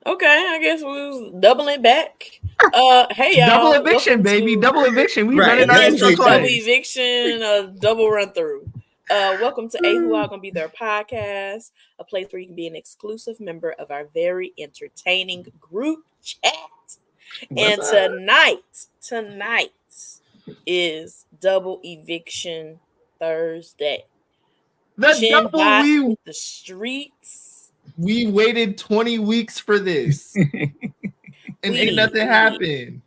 Okay, I guess we was doubling back. Hey Double y'all, eviction, welcome baby. to Double eviction. We Right, running our that's yes, intro big double facts. twice. eviction, double run through. Welcome to A Who Are Gonna Be Their podcast, a place where you can be an exclusive member of our very entertaining group chat. What's And up? tonight is double eviction Thursday. The Chin double hot we in the streets. we waited 20 weeks for this, and ain't nothing happened.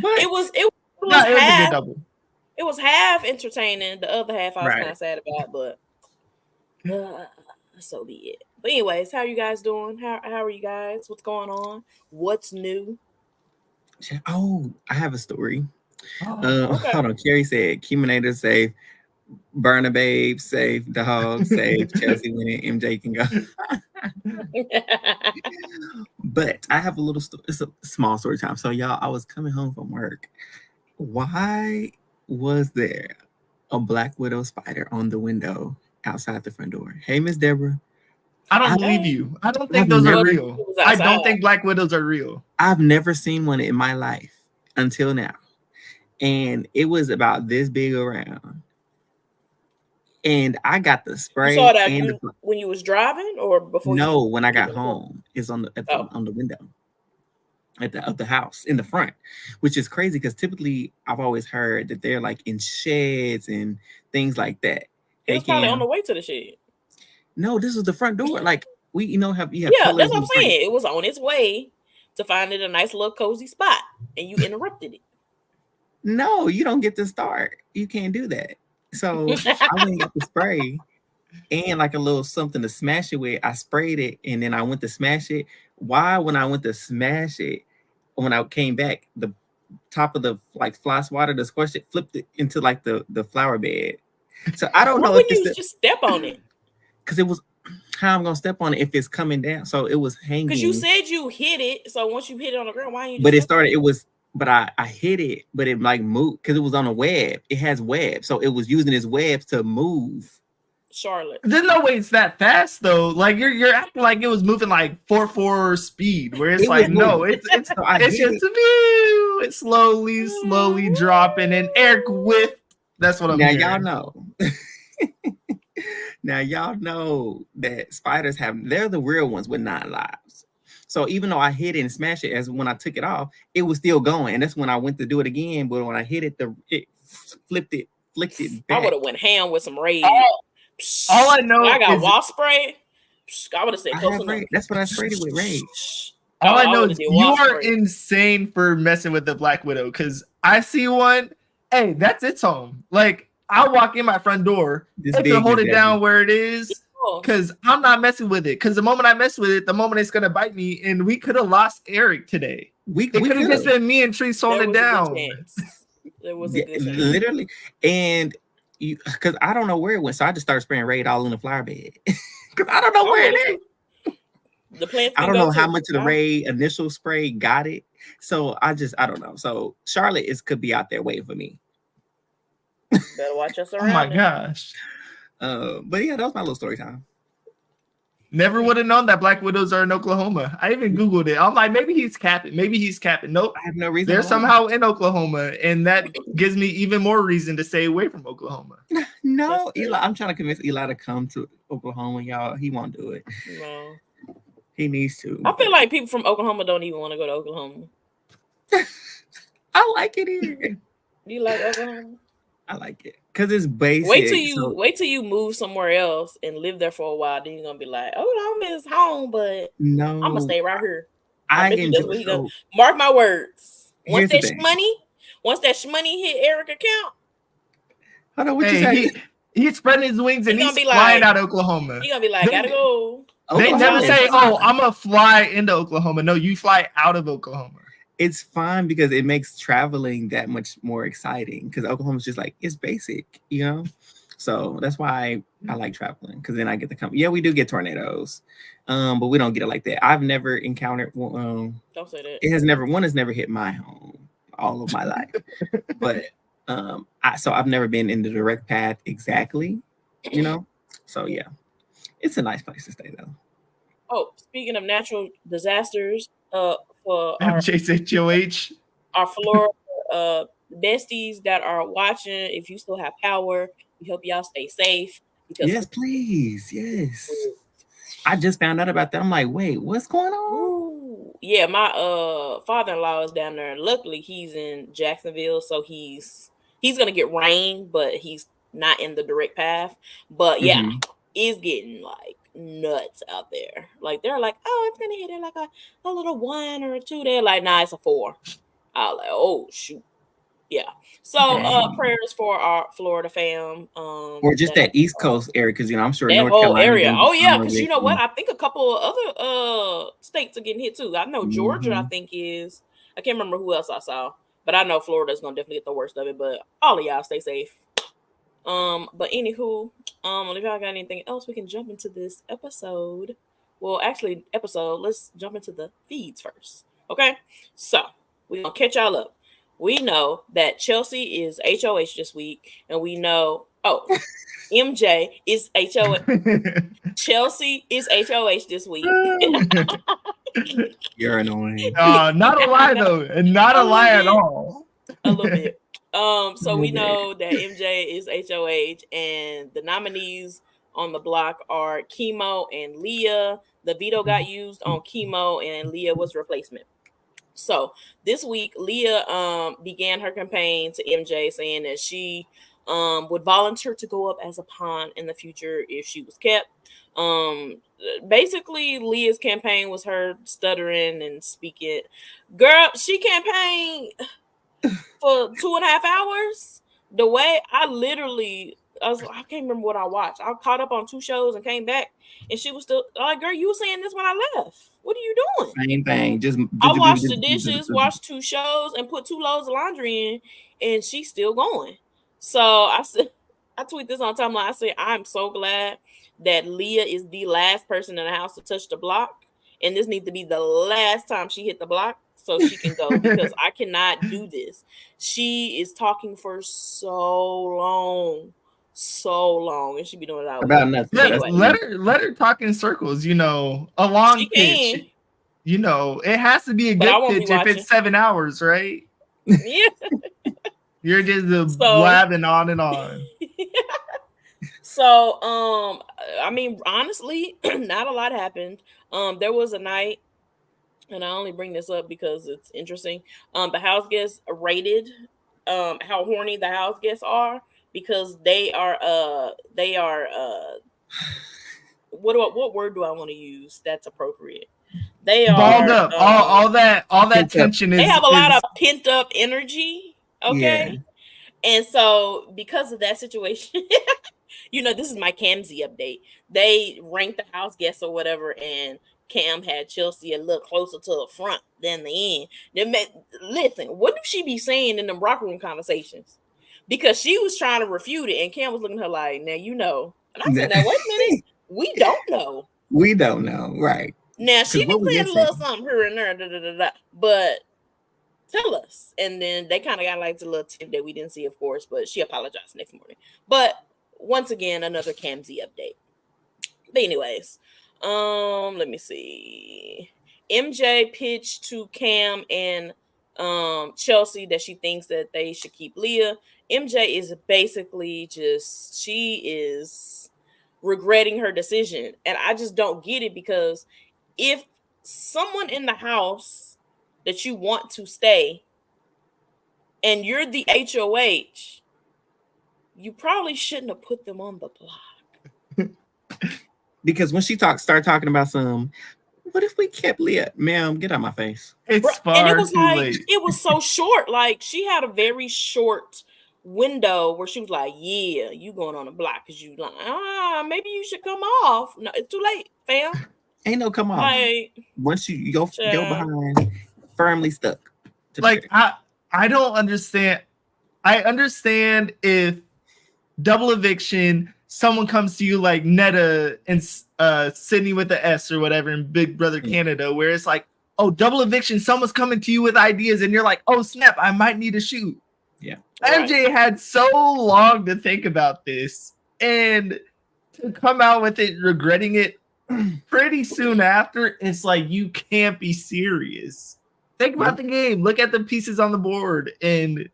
What? It was No, it was a good half. double. It was half entertaining. The other half I was kind Right. of sad about, but so be it. But anyways, how are you guys doing? How are you guys? What's going on? What's new? Oh, I have a story. Oh, Okay. Hold on. Carrie said, Cuminator safe, Burner Babe safe, Dog safe, Chelsea winning, MJ can go. But I have a little story. It's a small story time. So, y'all, I was coming home from work. Why was there a Black Widow spider on the window outside the front door? Hey, Miss Deborah. I don't I- believe you. I don't I've think those are never- real. It was I outside. don't think Black Widows are real. I've never seen one in my life until now. And it was about this big around. And I got the You spray saw that and when you was driving or before? no, you when I got even- home, it's on Oh. on the window of the house in the front, which is crazy because typically I've always heard that they're like in sheds and things like that. It Hey, was probably on Cam. the way to the shed. No, this was the front door. Like we, you know, have Yeah, pillars that's what in I'm the front. saying. It was on its way to finding a nice little cozy spot, and you interrupted it. No, you don't get to start. You can't do that. So I went and got the spray and like a little something to smash it with. I sprayed it and then I went to smash it. Why, when I went to smash it, when I came back, the top of the like fly swatter, the squash it, flipped it into like the flower bed. So I don't Why know if wouldn't you it's just step on it? because it was how I'm gonna step on it if it's coming down. So it was hanging. Because you said you hit it. So once you hit it on the ground, why you? But it started. It was. But I hit it, but it like moved because it was on a web. It has webs, so it was using its webs to move. Charlotte? There's no way it's that fast though. Like you're acting like it was moving like 4.4 speed, where it's It like was no, moving. it's So I it's hit just it's slowly dropping. And Eric with that's what I'm now hearing. y'all know. Now y'all know that spiders they're the real ones with 9 lives. So even though I hit it and smashed it, as when I took it off, it was still going. And that's when I went to do it again. But when I hit it, it flicked it back. I would have went ham with some raid. All I know I got is wasp spray. I would have said I close have enough. raid. That's what I sprayed it with raid. all I know would've is did you wasp are spray. insane for messing with the Black Widow because I see one. Hey, that's its home. Like I'll walk in my front door. This It big can hold is it that down big. where it is. Oh, Because I'm not messing with it. Because the moment I mess with it, the moment it's gonna bite me, and we could have lost Eric today. We It could have just could've. been me and Trees there holding was it a down. good chance. There was a Yeah, good chance. literally. And you, because I don't know where it went, so I just started spraying raid all in the flower bed. Because I don't know where it is. The plants. I can don't go know how too. much of the raid initial spray got it. So I don't know. So Charlotte could be out there waiting for me. Better watch us Oh around. my gosh. But yeah, that was my little story time. Never would have known that Black Widows are in Oklahoma. I even Googled it. I'm like, maybe he's capping. Nope. I have no reason. They're to lie. somehow in Oklahoma, and that gives me even more reason to stay away from Oklahoma. No, That's Eli. I'm trying to convince Eli to come to Oklahoma, y'all. He won't do it. No. He needs to. I feel like people from Oklahoma don't even want to go to Oklahoma. I like it here. Do you like Oklahoma? I like it because it's basic. Wait till you move somewhere else and live there for a while. Then you're gonna be like, Oklahoma is home, but no, I'm gonna stay right here. I bet you that's enjoy. what he So, gonna mark my words. Here's Once the that thing. money hit Eric account, hold on, what you Hey, say? he's spreading his wings and He he's gonna be flying like- out of Oklahoma. he gonna be like, gotta go. They Oklahoma never is say, fine. "Oh, I'm gonna fly into Oklahoma." No, you fly out of Oklahoma. It's fine because it makes traveling that much more exciting. Because Oklahoma's just like it's basic, you know. So that's why I like traveling because then I get to come. Yeah, we do get tornadoes, but we don't get it like that. I've never encountered. Don't say that. It has never hit my home all of my life, but so I've never been in the direct path exactly, you know. So yeah, it's a nice place to stay though. Oh, speaking of natural disasters, for MJ's our Florida besties that are watching, if you still have power, we hope y'all stay safe because Yes, please. Yes. I just found out about that. I'm like, wait, what's going on? ooh, yeah, my father-in-law is down there. Luckily, he's in Jacksonville, so he's gonna get rain, but he's not in the direct path. But yeah, Mhm. it's getting like nuts out there. Like they're like, oh, it's gonna hit it like a little 1 or a 2. They're like, nah, it's a 4. I was like, oh shoot. Yeah. So Dang. prayers for our Florida fam. Or just That that East Coast area, because I'm sure that North whole Carolina's area. gonna Oh get yeah, some of because you it. know what? I think a couple of other states are getting hit too. I know Georgia, I Mhm. think is. I can't remember who else I saw, but I know Florida's gonna definitely get the worst of it. But all of y'all stay safe. But anywho, if y'all got anything else, we can jump into this episode. Well, actually, let's jump into the feeds first. Okay, so we're gonna catch y'all up. We know that Chelsea is HOH this week, and we know MJ is HOH. Chelsea is HOH this week. You're annoying. Not a lie though, and not A a little lie at bit. all. A little bit. So we Little bit. know that MJ is HOH, and the nominees on the block are Chemo and Leah. The veto got used on Chemo, and Leah was replacement. So this week, Leah began her campaign to MJ, saying that she would volunteer to go up as a pawn in the future if she was kept. Basically, Leah's campaign was her stuttering and speaking. Girl, she campaigned for 2.5 hours. The way I can't remember what I watched. I caught up on 2 shows and came back, and she was still like, "Girl, you were saying this when I left. What are you doing?" Same thing. Just I washed the dishes, watched 2 shows, and put 2 loads of laundry in, and she's still going. So I said, I tweet this on timeline. I said, I'm so glad that Leah is the last person in the house to touch the block, and this needs to be the last time she hit the block so she can go because I cannot do this. She is talking for so long, and she be doing it all about week. nothing. Yeah, That's Anyway, let her talk in circles. A she long pitch. can, It has to be a but I good won't be pitch if watching. it's 7 hours, right? Yeah. You're just So blabbing on and on. So, I mean, honestly, not a lot happened. There was a night, and I only bring this up because it's interesting. The house guests rated how horny the house guests are because they are what word do I want to use that's appropriate? They Balled are up. All that Pent up. tension they have a lot is of pent up energy. Yeah. Okay. And so because of that situation, this is my Camzy update. They ranked the house guests or whatever, and Cam had Chelsea a little closer to the front than the end. Listen, what do she be saying in them rock room conversations? Because she was trying to refute it, and Cam was looking at her like, now you know. And I said, now wait a minute, we don't know. We don't know, right? Now she Because be what was saying a that little saying? something here and there, but tell us. And then they kind of got like the little tip that we didn't see, of course, but she apologized next morning. But once again, another Camzy update. But anyways, let me see. MJ pitched to Cam and Chelsea that she thinks that they should keep Leah. MJ is basically she is regretting her decision. And I just don't get it because if someone in the house that you want to stay and you're the HOH, you probably shouldn't have put them on the block. Because when she started talking about what if we kept Leah? Ma'am, get out of my face. it's And it far was too like, late. it was so short. Like she had a very short window where she was like, yeah, you going on the block because you like, maybe you should come off. No, it's too late, fam. Ain't no come on. Like, Once you go behind, firmly stuck. Like I don't understand. I understand if Double Eviction, someone comes to you like Netta and Sydney with the S or whatever in Big Brother Canada, where it's like, oh, Double Eviction, someone's coming to you with ideas, and you're like, oh snap, I might need a shoot. Yeah. MJ had so long to think about this, and to come out with it regretting it pretty soon after, it's like, you can't be serious. Think about the game. Look at the pieces on the board, and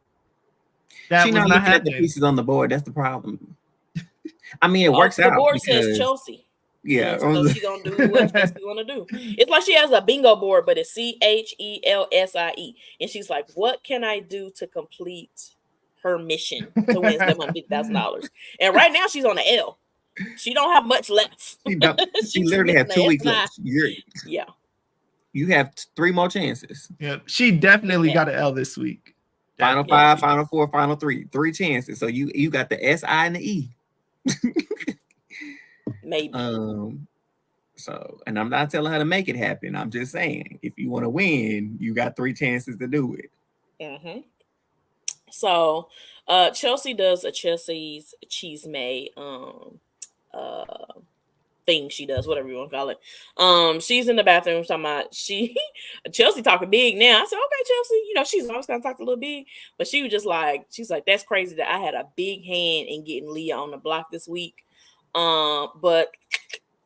that She's was not not looking at the happening. pieces on the board. That's the problem. I mean, it works out. The board because, says Chelsea. Yeah. So she gonna do what Chelsea wanna do. It's like she has a bingo board, but it's CHELSIE. And she's like, what can I do to complete her mission to win $750,000? And right now she's on the L. She don't have much left. She literally has 2 weeks left. Yeah. You have 3 more chances. Yeah, she definitely got an L this week. Final 5, final 4, final 3. 3 chances. So you got the S, I, and the E. Maybe. So, and I'm not telling her to make it happen. I'm just saying, if you want to win, you got 3 chances to do it. Mm-hmm. So, Chelsea does a Chelsea's Cheese-May thing she does, whatever you want to call it. She's in the bathroom talking about Chelsea talking big now. I said, okay, Chelsea, you know, she's always gonna talk a little big, but she was just like, she's like, that's crazy that I had a big hand in getting Leah on the block this week. But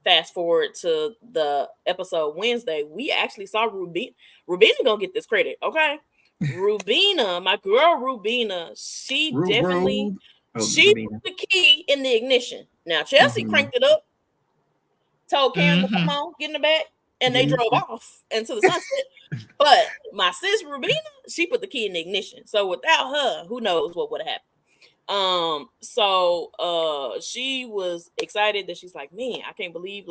fast forward to the episode Wednesday, we actually saw Rubina gonna get this credit, okay? Rubina, my girl Rubina, she definitely put the key in the ignition. Now Chelsea cranked it up, told Cam to come on, get in the back, and they drove off into the sunset. But my sis Rubina, she put the key in the ignition. So without her, who knows what would have happened. So she was excited that she's like, man, I can't believe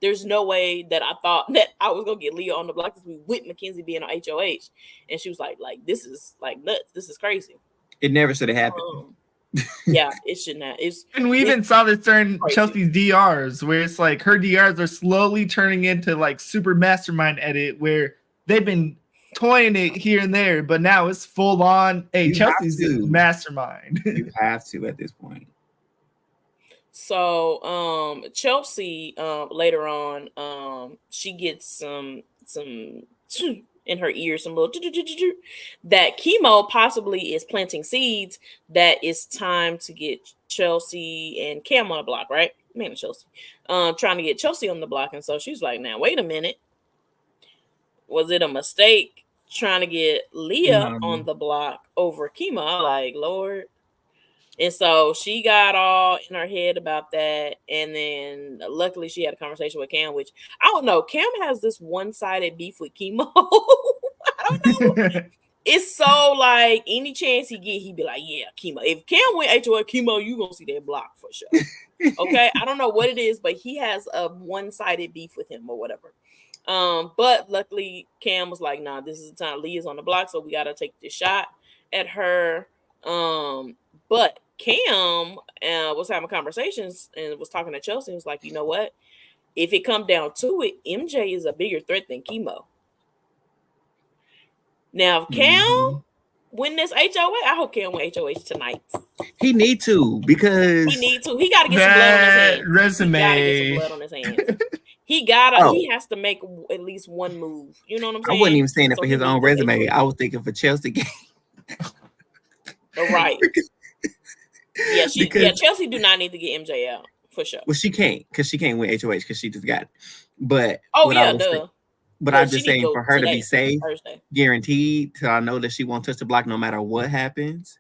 there's no way that I thought that I was gonna get Leah on the block this week with Mackenzie being on HOH. And she was like this is like nuts. This is crazy. It never should have happened. Yeah, it shouldn't have. And we even saw this during Chelsea's DRs, where it's like her DRs are slowly turning into like super mastermind edit, where they've been toying it here and there, but now it's full on. Hey, Chelsea's mastermind. You have to at this point. So Chelsea later on she gets some in her ear, some little that Chemo possibly is planting seeds that it's time to get Chelsea and Cam on the block, right? Man, Chelsea trying to get Chelsea on the block. And so she's like, now wait a minute, was it a mistake trying to get Leah on the block over Chemo? I'm like, Lord. And so she got all in her head about that. And then luckily she had a conversation with Cam, which I don't know. Cam has this one-sided beef with Chemo. I don't know. It's so like any chance he get, he be like, yeah, Chemo. If Cam went HOA Chemo, you gonna see that block for sure. Okay. I don't know what it is, but he has a one-sided beef with him or whatever. But luckily Cam was like, nah, this is the time Leah's on the block, so we gotta take this shot at her. But Cam was having conversations and was talking to Chelsea and was like, you know what? If it come down to it, MJ is a bigger threat than Chemo. Now, if Cam win this HOA, I hope Cam win HOH tonight. He need to, because he got to get some blood on his hands. Resume. He got to get some blood on his hands. He has to make at least one move. You know what I'm saying? I wasn't even saying it for his own resume. I was thinking for Chelsea. Right. Chelsea do not need to get MJ out for sure. Well, she can't, because she can't win HOH because she just got it. But but I'm just saying for her to be safe, guaranteed, till I know that she won't touch the block no matter what happens,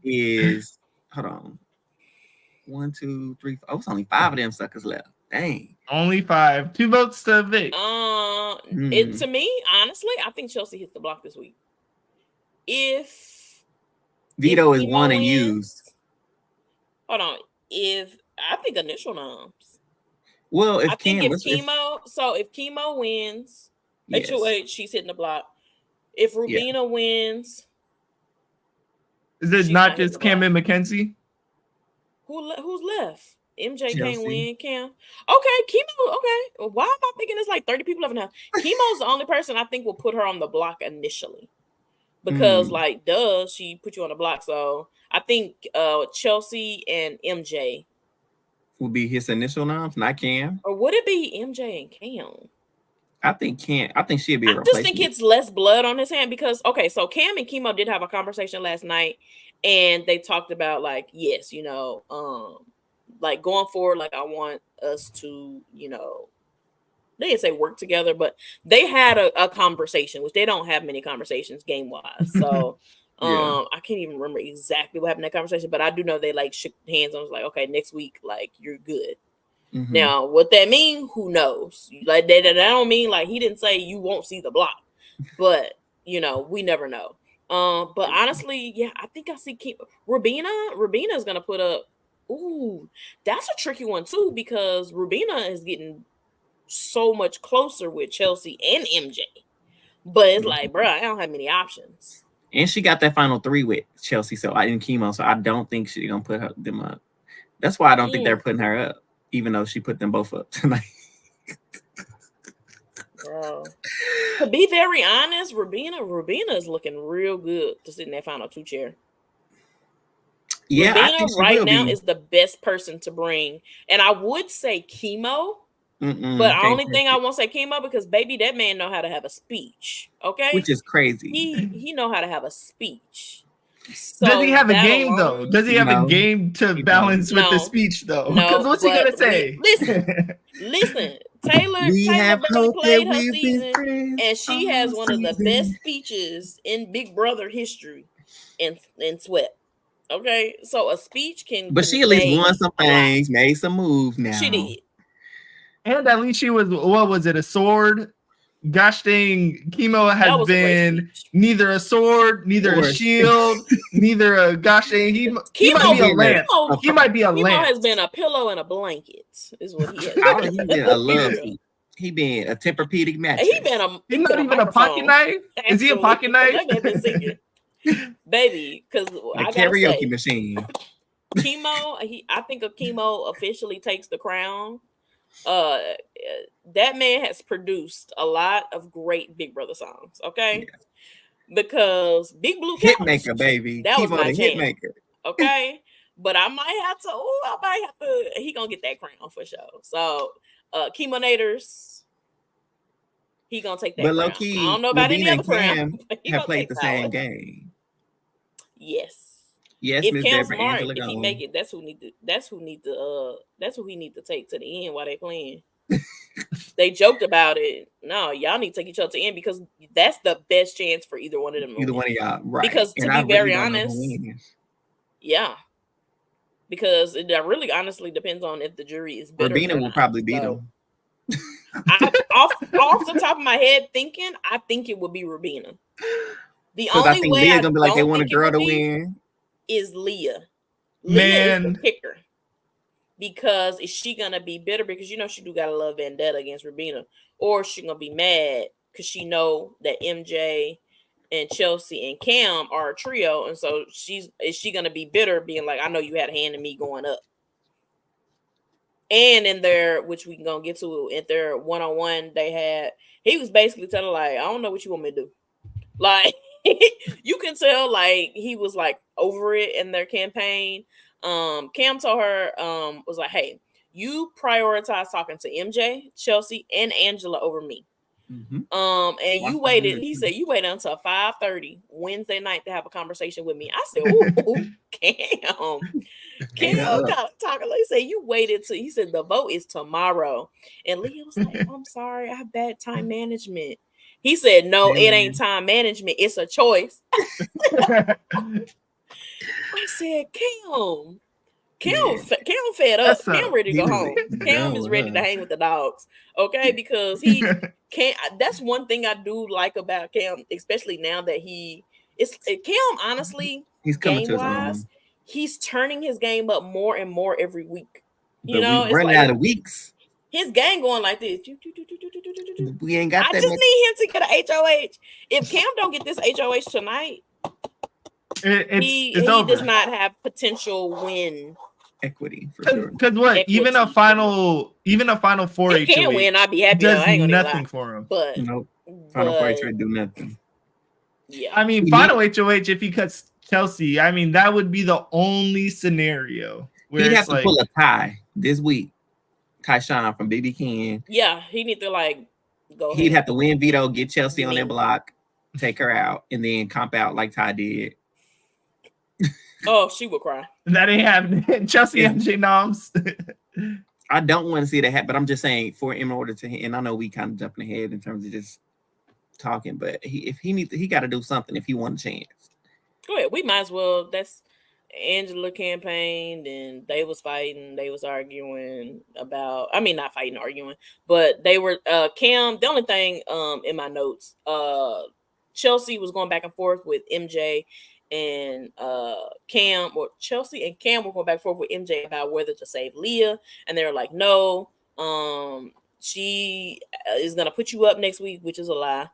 is hold on. 1, 2, 3, 4. Oh, it's only 5 of them suckers left. Dang. Only 5. 2 votes to Vic. To me, honestly, I think Chelsea hits the block this week. If Vito is won and used. Hold on. I think initial noms. Well, if Chemo wins, yes. HOH, she's hitting the block. If Rubina wins, is it not just Cam and Mackenzie? Who's left? MJ Chelsea. Can't win. Cam. Okay, Chemo. Okay. Why am I thinking it's like 30 people left now? Chemo's the only person I think will put her on the block initially. Because she put you on the block. So I think Chelsea and MJ will be his initial noms, not Cam. Or would it be MJ and Cam? I think she'd be a replacement. I just think it's less blood on his hand because so Cam and Chemo did have a conversation last night, and they talked about like, yes, like going forward, like I want us to, you know, they didn't say work together, but they had a conversation, which they don't have many conversations game wise. So Yeah. I can't even remember exactly what happened in that conversation, but I do know they like shook hands and was like, okay, next week, like you're good. Mhm. Now, what that mean? Who knows? Like that don't mean like he didn't say you won't see the block, but you know, we never know. But honestly, yeah, I think I see Rubina. Rubina is gonna put up. Ooh, that's a tricky one too because Rubina is getting so much closer with Chelsea and MJ. But it's like, bro, I don't have many options. And she got that final 3 with Chelsea, so I didn't chemo, so I don't think she's gonna put them up. That's why I don't think they're putting her up, even though she put them both up tonight. Bro. To be very honest, Rubina is looking real good to sit in that final 2 chair. Yeah, Rubina right now is the best person to bring, and I would say chemo. But the only thing I won't say chemo because baby, that man know how to have a speech. Okay, which is crazy. He know how to have a speech. So does he have a game though? Does he have a game to balance with the speech though? Because what's he gonna say? Listen. Taylor barely played her season, and she has one of the best speeches in Big Brother history, in Sweat. Okay, so a speech can. But she at least won some things, made some moves. Now she did. And at least she was, what was it, a sword? Gosh dang, chemo has been neither a sword, neither a shield, neither a gosh dang. He might be a lamp. He might be a lamp. Chemo has been a pillow and a blanket, is what he has. He been a love seat. He been a Tempur-Pedic mattress. He's not even a pocket knife. Is he a pocket knife? Baby, because a karaoke machine. Chemo, I think chemo officially takes the crown. That man has produced a lot of great Big Brother songs, okay? Yeah. Because Big Blue Hit maker, baby. That Keep was my hit maker. Okay. But I might have to, he gonna get that crown for sure. So Chemonators, he gonna take that but crown. Low key, I don't know about any other crown. Have played the same game. Yes. Yes, if Miss Cam's Deborah smart, Angela if he make it, that's who he need to take to the end while they playing. They joked about it. No, y'all need to take each other to the end because that's the best chance for either one of them. Either one of y'all, right? Because to be very honest, yeah. Because it really honestly depends on if the jury is bitter. Rubina will probably beat him. Off the top of my head, I think it would be Rubina. The only I think way Leah's gonna be like they want a girl to win. Is Leah. Leah is the kicker. Because is she gonna be bitter because you know she do got a love vendetta against Rubina, or is she gonna be mad because she know that MJ and Chelsea and Cam are a trio, and so is she gonna be bitter, being like, I know you had a hand in me going up. And in their, which we can gonna get to, in their one-on-one, he was basically telling like, I don't know what you want me to do. Like you can tell like he was like over it in their campaign. Cam told her, was like, hey, you prioritize talking to MJ, Chelsea, and Angela over me. Mm-hmm. And you waited, he said, you waited until 5:30 Wednesday night to have a conversation with me. I said, ooh, Cam talking like, say you waited till, he said, the vote is tomorrow. And Leah was like, I'm sorry, I have bad time management. He said, no, it ain't time management. It's a choice. I said, Cam fed up. Cam ready to go home. Cam is ready to hang with the dogs. Okay, because he can't. That's one thing I do like about Cam, especially now that Cam, honestly, he's coming to his own. He's turning his game up more and more every week. You know, it's running out of weeks. His game going like this. We ain't got that. I just need him to get an HOH. If Cam don't get this HOH tonight, he does not have potential win equity for sure. Because what? Equity. Even a final 4 HOH can't win. I'd be happy. Does nothing for him. But nope. Final 4 HOH do nothing. Yeah. I mean, final HOH if he cuts Chelsea, I mean that would be the only scenario where he'd have to pull a tie this week. Tyshawn from BB King. Yeah, he need to like go. He'd have to win veto, get Chelsea on their block, take her out, and then comp out like Ty did. Oh, she would cry. That ain't happening. Chelsea MJ noms. I don't want to see that happen, but I'm just saying in order to, and I know we kind of jumping ahead in terms of just talking, but he got to do something if he want a chance. Go ahead. We might as well. That's Angela campaigned and they was fighting. They was arguing about. I mean, not fighting, arguing, but they were. Cam. The only thing in my notes. Chelsea was going back and forth with MJ and Cam, or Chelsea and Cam were going back and forth with MJ about whether to save Leah, and they were like, no, she is gonna put you up next week, which is a lie.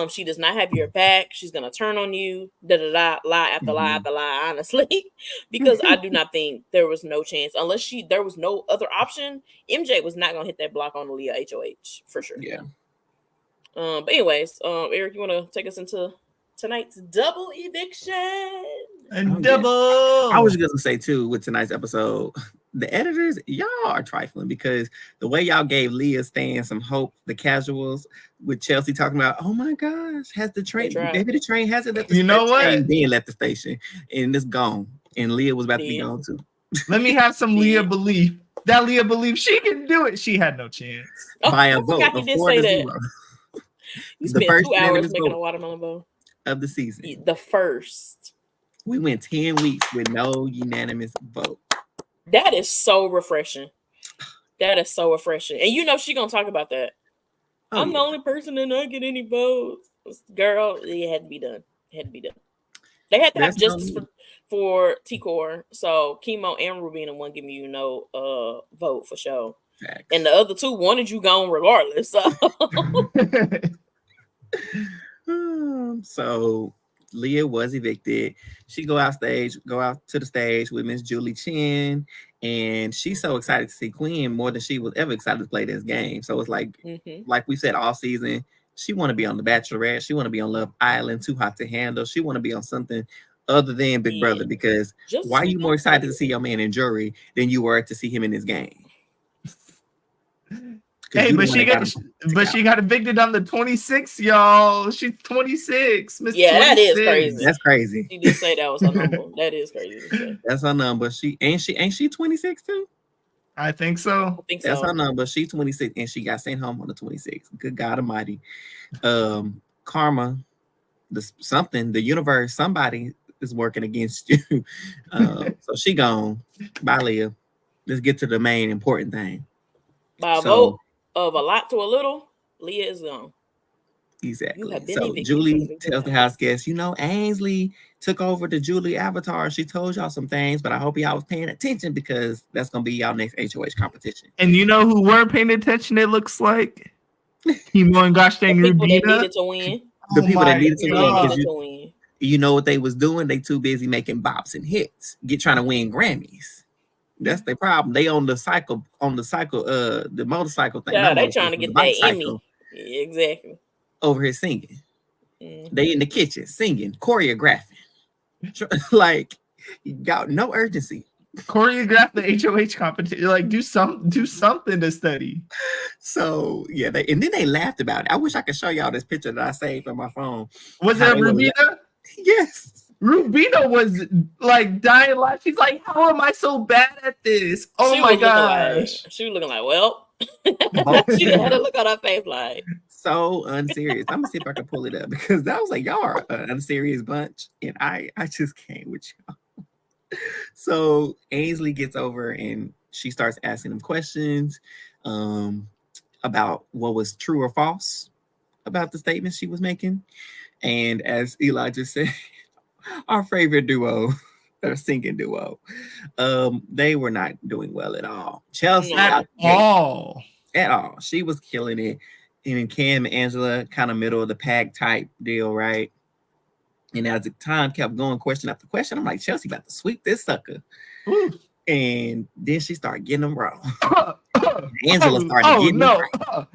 She does not have your back. She's gonna turn on you. Lie after lie after lie. Honestly, because I do not think there was no chance unless there was no other option. MJ was not gonna hit that block on Leah HOH for sure. Yeah. But anyways, Eric, you want to take us into tonight's double eviction? And double. I was just gonna say too with tonight's episode, the editors, y'all are trifling because the way y'all gave Leah Stan some hope, the casuals with Chelsea talking about, oh my gosh, has the train, maybe the train hasn't left the station. You know what? And then left the station and it's gone. And Leah was about to be gone too. Let me have some Leah belief. That Leah believe she can do it. She had no chance. By a vote of 4-0. You spent 2 hours making a watermelon bowl of the season. The first. We went 10 weeks with no unanimous vote. That is so refreshing. That is so refreshing. And you know she gonna talk about that. Oh, I'm the only person that not get any votes. Girl, it had to be done. It had to be done. They had to have justice for T-Core. So Chemo and Rubina won't give you no vote for sure. Facts. And the other two wanted you gone regardless. So Leah was evicted. She go out to the stage with Miss Julie Chen, and she's so excited to see Quinn more than she was ever excited to play this game. So it's like, like we said all season, she want to be on The Bachelorette. She want to be on Love Island, Too Hot to Handle. She want to be on something other than Big Brother, because why are you more excited to see your man in jury than you were to see him in this game? Hey, but she got evicted on the 26th, y'all. She's 26. Miss 26. That is crazy. That's crazy. She did say that was her number. That is crazy. That's her number. She ain't she 26 too? I think so. That's her number. She's 26 and she got sent home on the 26th. Good God Almighty. Karma, the universe, somebody is working against you. So she gone. Bye, Leah. Let's get to the main important thing. By a vote of a lot to a little, Leah is gone. Exactly. So Julie tells the house guests, Ainsley took over the Julie avatar. She told y'all some things, but I hope y'all was paying attention because that's going to be y'all next HOH competition. And you know who weren't paying attention, it looks like? Chemo and gosh dang Rubina. The people that needed to win. You know what they was doing? They too busy making bops and hits, trying to win Grammys. That's their problem. They on the motorcycle thing. Yeah, they trying to get that Emmy. Exactly. Over here singing. They in the kitchen singing, choreographing. Like, you got no urgency. Choreograph the HOH competition. Like, do something to study. So yeah, and then they laughed about it. I wish I could show y'all this picture that I saved on my phone. Was that Rubina? Yes. Rubina was like dying laughing. She's like, how am I so bad at this? Oh my gosh. She was looking like, well, she had to look on her face like. So unserious. I'm gonna see if I can pull it up because that was like, y'all are an unserious bunch. And I just can't with y'all. So Ainsley gets over and she starts asking them questions about what was true or false about the statements she was making. And as Eli just said, our favorite duo, their singing duo, they were not doing well at all. Chelsea at all. She was killing it. And Cam and Angela, kind of middle of the pack type deal, right? And as the time kept going, question after question, I'm like, Chelsea about to sweep this sucker. Ooh. And then she started getting them wrong. Angela started getting them right.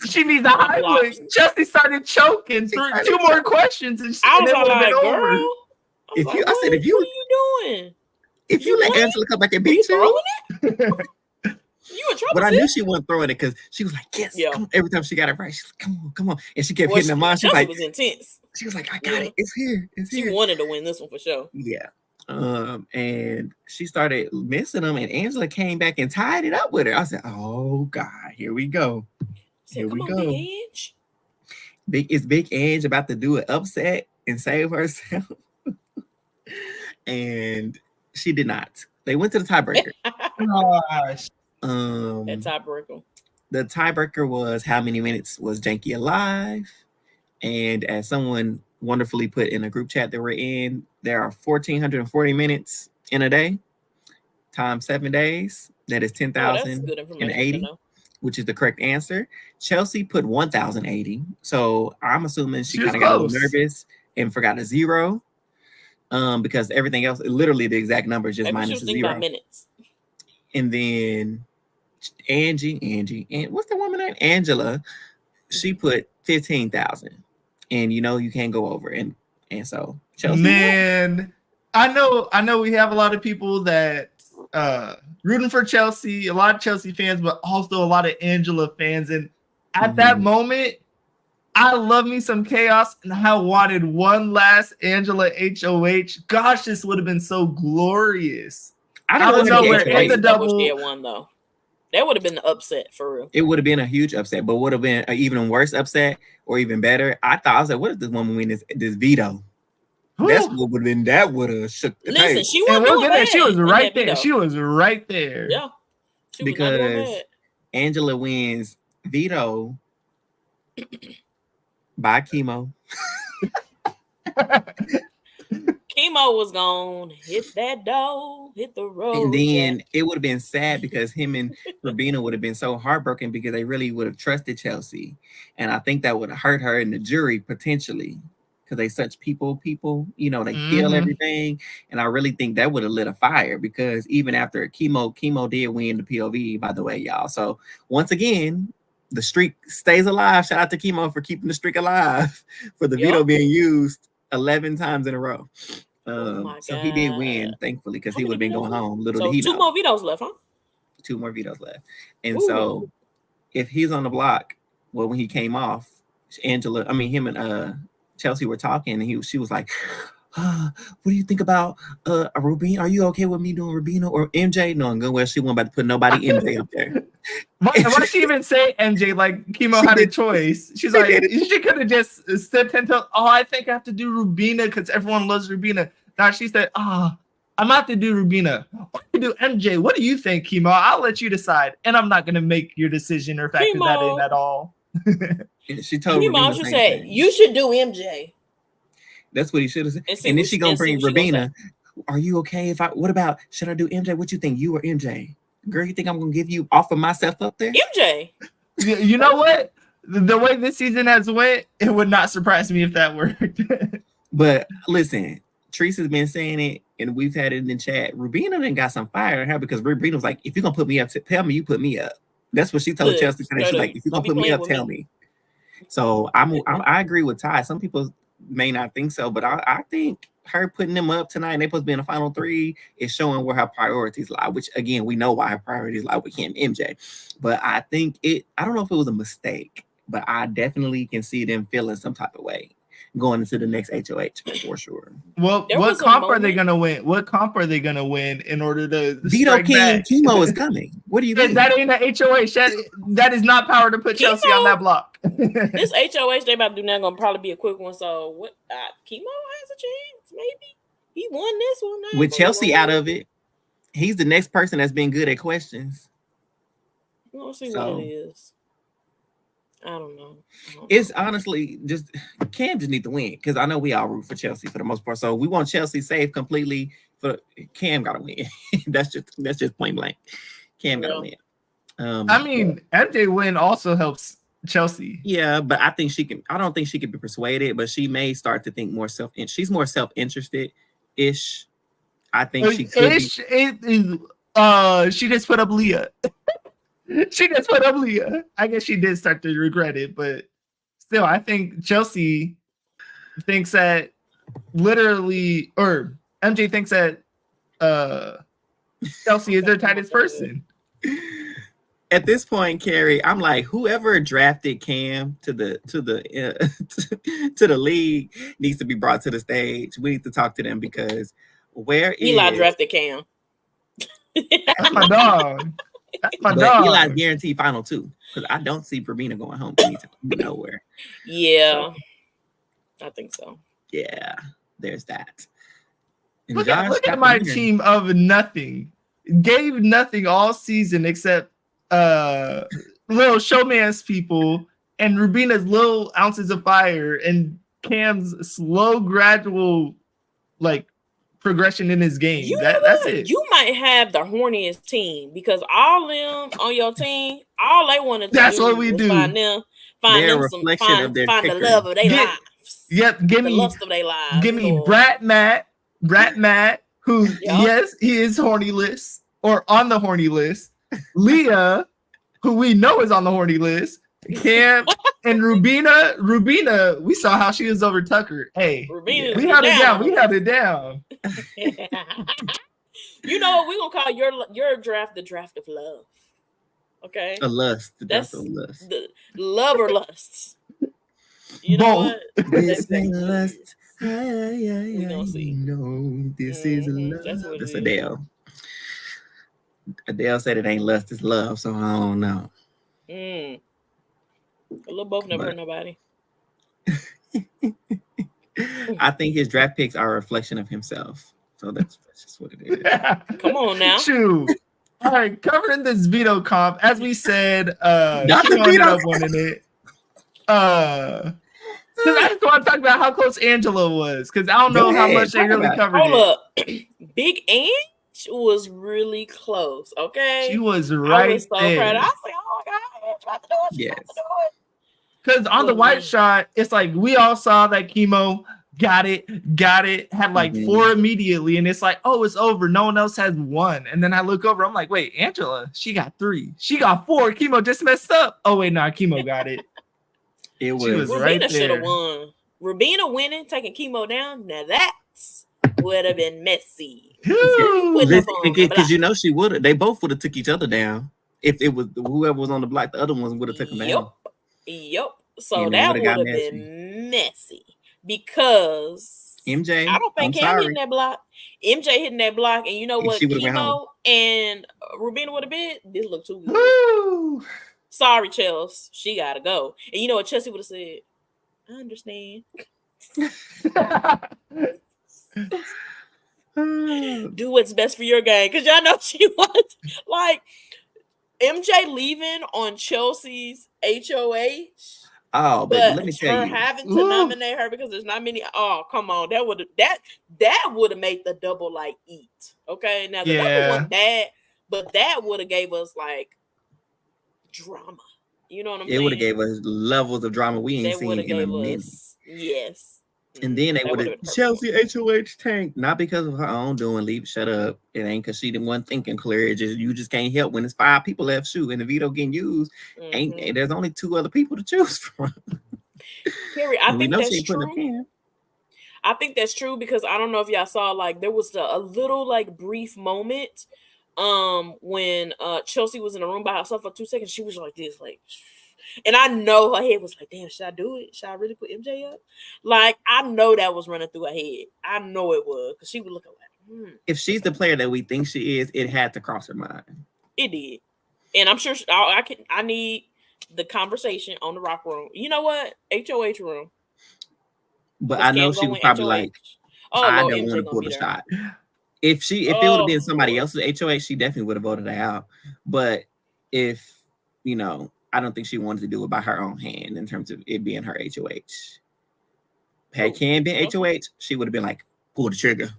She needs a high voice. Chelsea started choking through two more questions, and it would have been over. What are you doing? If you let Angela come back and beat you, you in trouble. But I knew she wasn't throwing it because she was like, "Yes." Yeah. Every time she got it right, she's like, "Come on!" And she kept hitting them on. She was like, "Was intense." She was like, "I got it. It's here. It's here." She wanted to win this one for sure. Yeah. And she started missing him, and Angela came back and tied it up with her. I said, "Oh God, here we go. So come on, Big Ange. Is Big Ange about to do an upset and save herself?" And she did not. They went to the tiebreaker. Gosh. That tiebreaker. The tiebreaker was how many minutes was Janky alive? And as someone wonderfully put in a group chat that we're in, there are 1,440 minutes in a day times 7 days. That is 10,080, which is the correct answer. Chelsea put 1,080. So I'm assuming she kind of got a little nervous and forgot a zero. Because everything else, literally the exact number is just minus a zero. About minutes. And then Angie, and what's the woman name? Angela. She put 15,000, and you know you can't go over. And so Chelsea. Man, I know we have a lot of people that rooting for Chelsea, a lot of Chelsea fans, but also a lot of Angela fans. And at that moment, I love me some chaos, and I wanted one last Angela HOH. Gosh, this would have been so glorious. I don't know where in the double she had won though. That would have been the upset for real. It would have been a huge upset, but would have been an even worse upset, or even better. I was like, what if this woman win this veto? That's what would have been. That would have shook the table. Listen, she was She was right there. She was right there. Yeah, because Angela wins veto by chemo. Chemo was gone. Hit that door. Hit the road. And then it would have been sad because him and Rubina would have been so heartbroken because they really would have trusted Chelsea, and I think that would have hurt her in the jury potentially because they such people. You know, they feel everything, and I really think that would have lit a fire because even after chemo did win the POV, by the way, y'all. So once again, the streak stays alive. Shout out to chemo for keeping the streak alive for the veto being used 11 times in a row. So he did win, thankfully, because he would have been going home. So two more vetoes left, huh? 2 more vetoes left. And so if he's on the block, well, when he came off, him and Chelsea were talking, and she was like, what do you think about Rubina? Are you okay with me doing Rubina or MJ? No, good. Well, she wasn't about to put nobody MJ up there. Why did she even say MJ? Like chemo had a choice. She's like, she could have just stepped into, I think I have to do Rubina because everyone loves Rubina. Now she said, I'm about to do Rubina. What do you do MJ? What do you think, chemo? I'll let you decide, and I'm not gonna make your decision or factor that in at all. She told chemo, she said, you should do MJ. That's what he should have said. And then she gonna bring Rubina. Are you okay what about, should I do MJ? What you think, you or MJ? Girl, you think I'm gonna offer myself up there? MJ. You know what? The way this season has went, it would not surprise me if that worked. But listen, Teresa's been saying it, and we've had it in the chat. Rubina then got some fire in her because Rubina was like, if you're gonna put me up, tell me you put me up. That's what she told Chelsea today. She's like, if you're gonna put me up, tell me. So I agree with Ty. Some people may not think so, but I think her putting them up tonight and they supposed to be in the final 3 is showing where her priorities lie, which again, we know why her priorities lie with Kim MJ. But I think I don't know if it was a mistake, but I definitely can see them feeling some type of way going into the next HOH for sure. Well, what comp are they gonna win? What comp are they gonna win in order to Veto King chemo is coming? What do you mean? That ain't an HOH. That is not power to put Chelsea on that block. This HOH they about to do now gonna probably be a quick one. So what? Chemo has a chance. Maybe he won this one now. With Chelsea out of it, he's the next person that's been good at questions. We'll see what it is. I don't know. It's honestly just Cam just need to win because I know we all root for Chelsea for the most part. So we want Chelsea safe completely. For Cam gotta win. that's just plain blank. Cam gotta win. I mean, MJ win also helps Chelsea. Yeah, but I think she can. I don't think she can be persuaded, but she may start to think more she's more self-interested ish. I think she could. She just put up Leah. She just put up Leah. I guess she did start to regret it, but still, I think Chelsea thinks that literally, or MJ thinks that Chelsea is their tightest person. At this point, Carrie, I'm like, whoever drafted Cam to the league needs to be brought to the stage. We need to talk to them because Where Eli is drafted Cam. That's my dog. That's my but dog. Eli's guaranteed final 2 because I don't see Pravina going home anytime nowhere. Yeah, I think so. Yeah, there's that. And Look Josh at got my the winner. team of nothing. Gave nothing all season except little showman's people and Rubina's little ounces of fire and Cam's slow, gradual like progression in his game. You That's it. You might have the horniest team because all them on your team, all they wanted to That's do what we was do. find They're a them some reflection of find their the kicker. love of their lives. Yep, give The me lust of their lives. give me Lord. Brat Matt, who yes, he is horny list or on the horny list. Leah, who we know is on the horny list. Cam and Rubina, we saw how she was over Tucker. Hey, Rubina we was held it down. down. We held it down. You know what? We're gonna call your draft the draft of love. Okay. A lust. That's a lust. the love or lusts. You know Both. what? This That's ain't what it lust. is. We gonna see. No, this is love. That's what it That's is. Adele. Adele said it ain't lust, it's love. So I don't know. A little both never hurt nobody. I think his draft picks are a reflection of himself. So that's just what it is. Come on now. Shoot. All right, covering this veto comp, as we said, Not the Kimo ended veto up winning it. Because I just want to talk about how close Angela was, because I don't know how much they really covered Hold it. up. Big Ange was really close, okay? She was right I was so there. proud. I was like, oh my God, Ange about to do it. She's about to do it. Because on the white shot, it's like we all saw that Kimo got it, had like 4 immediately, and it's like, oh, it's over. No one else has 1. And then I look over, I'm like, wait, Angela, she got 3. She got 4. Kimo just messed up. Oh, wait, nah, Kimo got it. She was Rubina right should have there. won. Rubina winning, taking Kimo down. Now that's would have been messy. Because you know she would have. They both would have took each other down. If it was whoever was on the block, the other ones would have took them down. Yep. So And that it would have would've got been messy because MJ, I don't think I'm Cam sorry. hitting that block. MJ hitting that block, and you know what? She would've went home. Kimo and Rubina would have been. This looked too good. Woo. Sorry, Chelsea. She gotta go. And you know what Chelsea would have said? I understand. Do what's best for your game, because y'all know she was like MJ leaving on Chelsea's HOH. Oh, but let me tell you, having to nominate her because there's not many. Oh, come on, that would have made the double like eat. Okay, now the double wasn't bad, but that would have gave us like drama. You know what I'm saying? It would have gave us levels of drama we ain't seen in a minute. Yes. And then they would have Chelsea HOH tank, not because of her own doing. Leave, shut up. It ain't because she didn't want thinking clear. It just you just can't help when it's 5 people left. Shoot, and the veto getting used. Ain't there's only 2 other people to choose from. Carrie, I think that's true. I think that's true because I don't know if y'all saw like there was a little like brief moment when Chelsea was in a room by herself for 2 seconds. She was like this, like. And I know her head was like, damn, should I do it? Should I really put MJ up? Like, I know that was running through her head. I know it was because she was looking like, If she's the player that we think she is, it had to cross her mind. It did. And I'm sure I need the conversation on the rock room. You know what? HOH room. But I know she was probably like, I don't want to pull the shot. If it would have been somebody else's HOH, she definitely would have voted her out. But if, you know, I don't think she wanted to do it by her own hand in terms of it being her HOH. Had Cam been HOH, she would have been like, pull the trigger.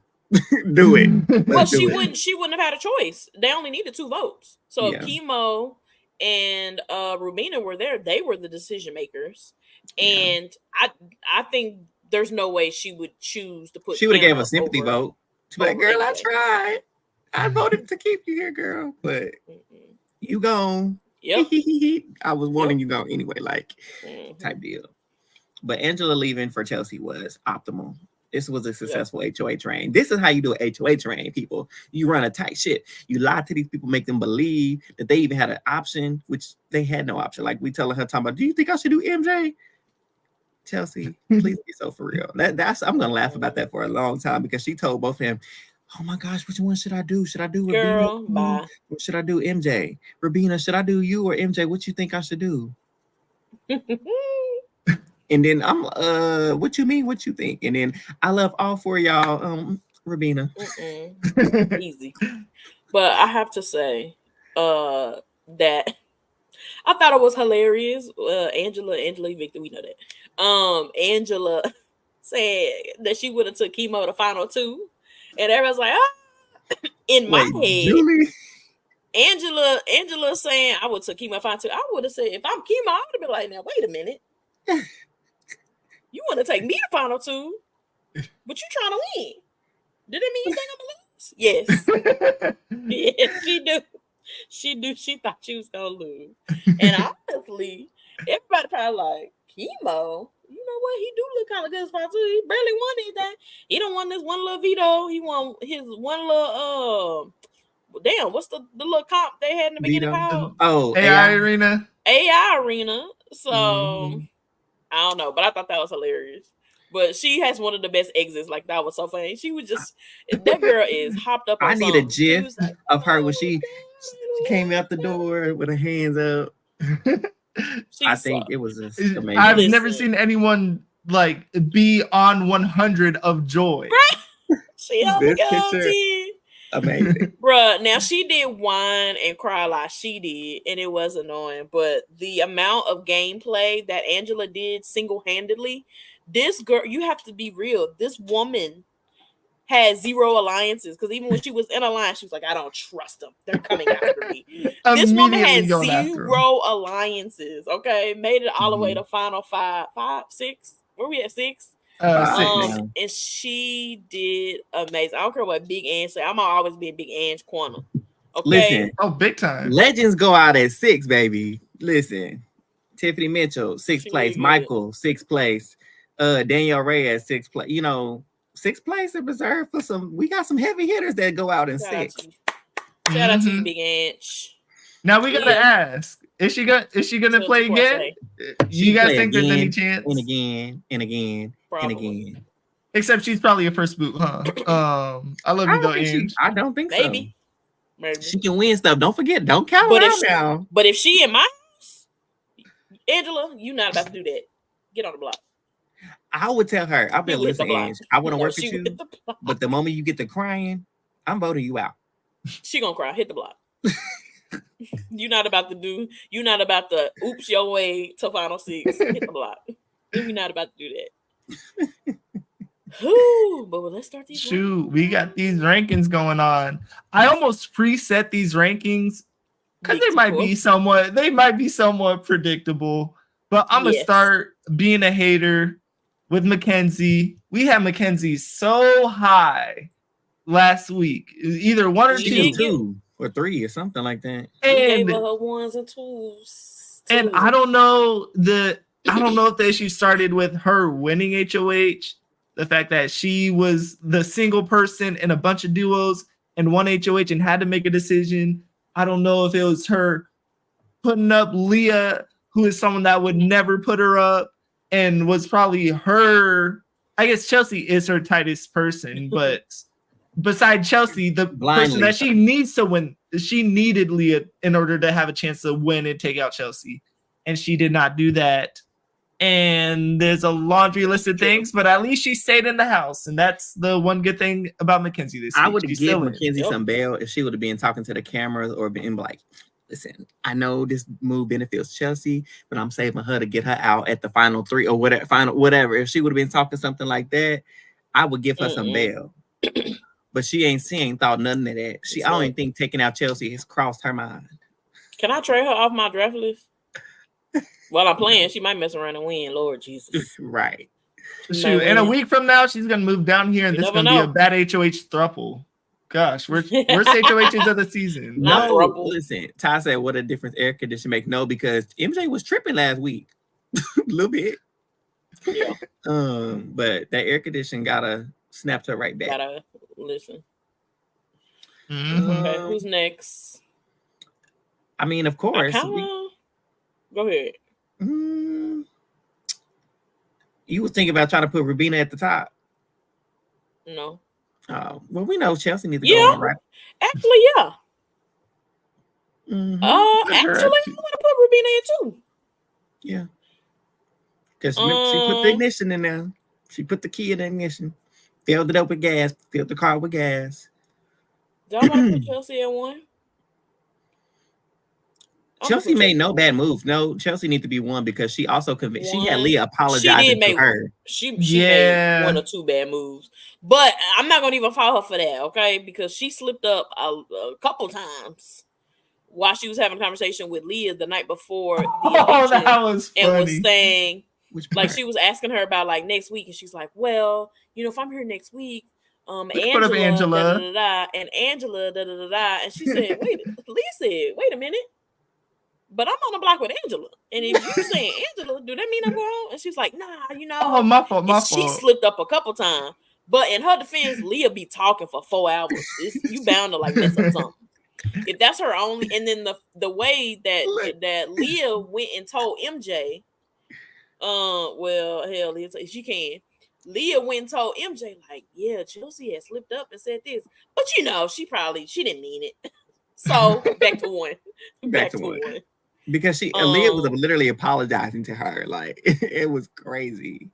Do it. Well, she wouldn't have had a choice. They only needed 2 votes. So if Kimo and Rubina were there, they were the decision makers. And I think there's no way she would choose to put. She would have gave a sympathy vote. To be like, girl, I tried. I voted to keep you here, girl. But you gone. Yep. I was wanting you gone anyway, like type deal. But Angela leaving for Chelsea was optimal. This was a successful HOH reign. This is how you do an HOH reign, people. You run a tight shit. You lie to these people, make them believe that they even had an option, which they had no option. Like we telling her, talking about, do you think I should do MJ? Chelsea, please be so for real. I'm gonna laugh about that for a long time because she told both of them, oh my gosh, which one should I do? Should I do Girl, Rabina? bye. Or should I do MJ? Rabina, should I do you or MJ? What you think I should do? And then I'm what you mean? What you think? And then I love all four of y'all. Rabina. Easy. But I have to say, that I thought it was hilarious. Angela Victor, we know that. Angela said that she would have took chemo the final two, and everyone's like, ah. In my head, Julie? Angela saying I would have took chemo final two. I would have said, if I'm chemo, I would have been like, now wait a minute, you want to take me the final two, but you trying to win? Did that mean you think I'm gonna lose? Yes. Yes, she do. She do. She thought she was gonna lose. And honestly, everybody probably like, chemo. You know what? He do look kind of good spot too. He barely won anything. He don't want this one little veto. He won his one little damn, what's the little comp they had in the beginning called? Oh, AI Arena. AI Arena. So I don't know, but I thought that was hilarious. But she has one of the best exits. Like, that was so funny. She was just, that girl is hopped up on I need a something. gif Like, of her when she came out the door with her hands up. I think it was just amazing. I've never seen anyone like be on 100 of joy. Right? She held the picture. Amazing. Bruh, now she did whine and cry like she did, and it was annoying. But the amount of gameplay that Angela did single-handedly, this girl, you have to be real. This woman had zero alliances, because even when she was in alliance, she was like, I don't trust them. They're coming after me. This woman had zero alliances, okay? Made it all the way to final five, six. Where we at, six? And she did amazing. I don't care what Big Ange said. I'm gonna always be a Big Ange corner. Okay. Listen, big time. Legends go out at 6, baby. Listen, Tiffany Mitchell, 6th place. Michael, 6th place. Danielle Reyes, 6th place. You know, 6th place is reserved for some. We got some heavy hitters that go out in 6. Shout out to you, Big Ange. Now we gotta ask: Is she gonna play again? You guys think there's any chance? And again. Except she's probably a first boot, huh? I love you though, Ange. I don't think Maybe. She can win stuff. Don't forget. Don't count her out now. But if she in my house, Angela, you not about to do that. Get on the block. I would tell her, I'll be listen, Ange, I want to work with you, but the moment you get to crying, I'm voting you out. She gonna cry. Hit the block. You're not about to oops your way to final 6. Hit the block. You're not about to do that. But let's start these. We got these rankings going on. I almost preset these rankings because they might be somewhat predictable. But I'm gonna start being a hater with Mackenzie. We had Mackenzie so high last week, either 1 or 2 or 3 or something like that. And gave her 1s and 2s. And I don't know if the issue started with her winning HOH. The fact that she was the single person in a bunch of duos and won HOH and had to make a decision. I don't know if it was her putting up Leah, who is someone that would never put her up, and was probably her. I guess Chelsea is her tightest person, but beside Chelsea, the person that she needs to win, she needed Leah in order to have a chance to win and take out Chelsea, and she did not do that. And there's a laundry list of things, but at least she stayed in the house, and that's the one good thing about Mackenzie this week. I would give Mackenzie some bail if she would have been talking to the cameras or been like, listen, I know this move benefits Chelsea, but I'm saving her to get her out at the final 3 or whatever. If she would have been talking something like that, I would give her some bail. But she ain't thought nothing of that. I don't even think taking out Chelsea has crossed her mind. Can I trade her off my draft list? While I'm playing, she might mess around and win. Lord Jesus. Right. Shoot, in a week from now, she's gonna move down here, and this is gonna be a bad HOH thruple. Gosh, worst HOHs of the season. No, listen. Ty said, "What a difference air conditioning make." No, because MJ was tripping last week, a little bit. Yeah. But that air conditioning gotta snap her right back. Gotta listen. Okay, who's next? I mean, of course. Go ahead. You was thinking about trying to put Rabina at the top? No. Oh, well, we know Chelsea needs to Yeah. go on, right? Actually, yeah. Mhm. Actually, I want to put Rubina in too. Yeah. Because she put the ignition in there. She put the key in the ignition. Filled it up with gas. Filled the car with gas. Do I want to put Chelsea in one? Chelsea made no bad moves. No, Chelsea needs to be one because she also convinced. She had Leah apologizing to her. She made 1 or 2 bad moves, but I'm not gonna even follow her for that, okay? Because she slipped up a couple times while she was having a conversation with Leah the night before the election, that was funny. and was saying, like, she was asking her about like next week, and she's like, "Well, you know, if I'm here next week, Angela, Angela. da, da, da, da, and Angela, da, da, da, da," and she said, Leah said, "Wait a minute. But I'm on the block with Angela. And if you're saying Angela, do that mean I'm going home?" And she's like, "Nah, you know." Oh, my fault. She slipped up a couple times. But in her defense, Leah be talking for 4 hours. You bound to like mess up something. If that's her only, and then the way that Leah went and told MJ, well, hell, she can. Leah went and told MJ, like, "Yeah, Chelsea had slipped up and said this." But you know, she didn't mean it. So back to one. Back to one. Because Leah was literally apologizing to her. Like, it was crazy.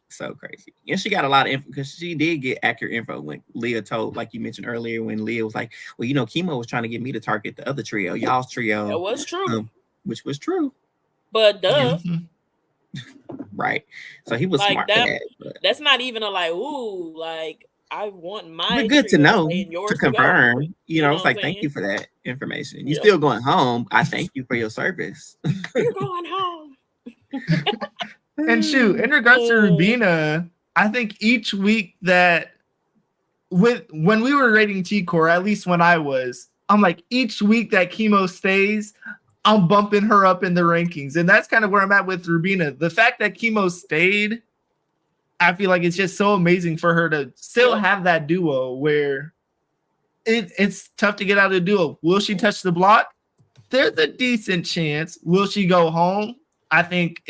So crazy. And she got a lot of info because she did get accurate info when Leah told, like you mentioned earlier, when Leah was like, "Well, you know, Chemo was trying to get me to target the other trio, y'all's trio." That was true. Which was true. But duh. Right. So he was like smart for that. But that's not even a like, ooh, like, I want my but good to know, to confirm. Go. You know, it's like, thank you for that information. You're still going home. I thank you for your service. You're going home. And shoot, in regards to Rubina, I think each week that when we were rating T-Core, at least when I was, I'm like, each week that Chemo stays, I'm bumping her up in the rankings. And that's kind of where I'm at with Rubina. The fact that Chemo stayed, I feel like it's just so amazing for her to still have that duo where it's tough to get out of the duo. Will she touch the block? There's a decent chance. Will she go home? I think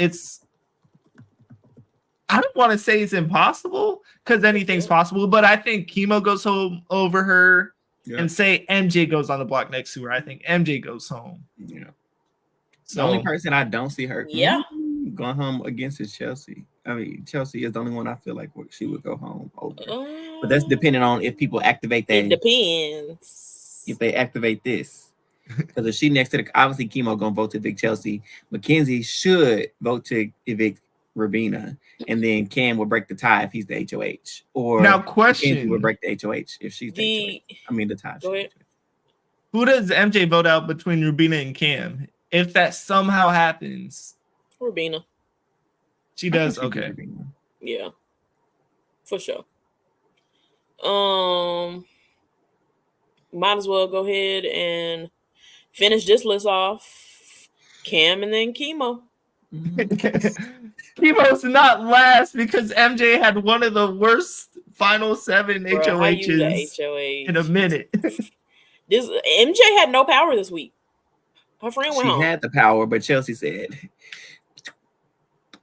I don't want to say it's impossible because anything's possible, but I think Chemo goes home over her and say MJ goes on the block next to her. I think MJ goes home. Yeah. So, the only person I don't see her going home against is Chelsea. I mean, Chelsea is the only one I feel like she would go home over. But that's depending on if people activate that. It depends. If they activate this. Because if she next to obviously Chemo gonna vote to evict Chelsea. Mackenzie should vote to evict Rubina. And then Cam will break the tie if he's the HOH. Or now question Mackenzie will break the HOH if she's the HOH. I mean the tie. Go ahead. Who does MJ vote out between Rubina and Cam? If that somehow happens. Rubina. She does, okay. Yeah. For sure. Might as well go ahead and finish this list off. Cam and then Chemo. Chemo's not last because MJ had one of the worst final 7 HOHs in a minute. This MJ had no power this week. Her friend went home. She had the power, but Chelsea said,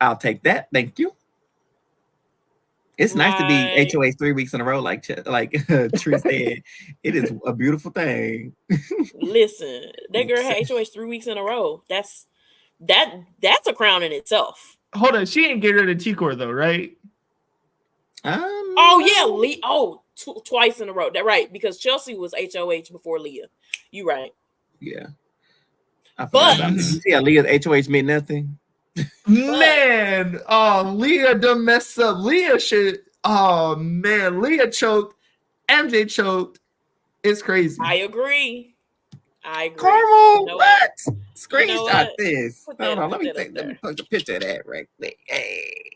"I'll take that, thank you." It's nice to be HOH 3 weeks in a row, like Tree said. It is a beautiful thing. Listen, that girl had HOH 3 weeks in a row. That's a crown in itself. Hold on, she didn't get rid of T-Core though, right? Twice in a row. That right, because Chelsea was HOH before Leah. You right. Yeah. I forgot about this. You see how Leah's HOH meant nothing? Man, Leah done messed up. Leah should. Oh man, Leah choked. MJ choked. It's crazy. I agree. Caramel, what? Screenshot this. Hold on, let me post a picture of that right there. Hey.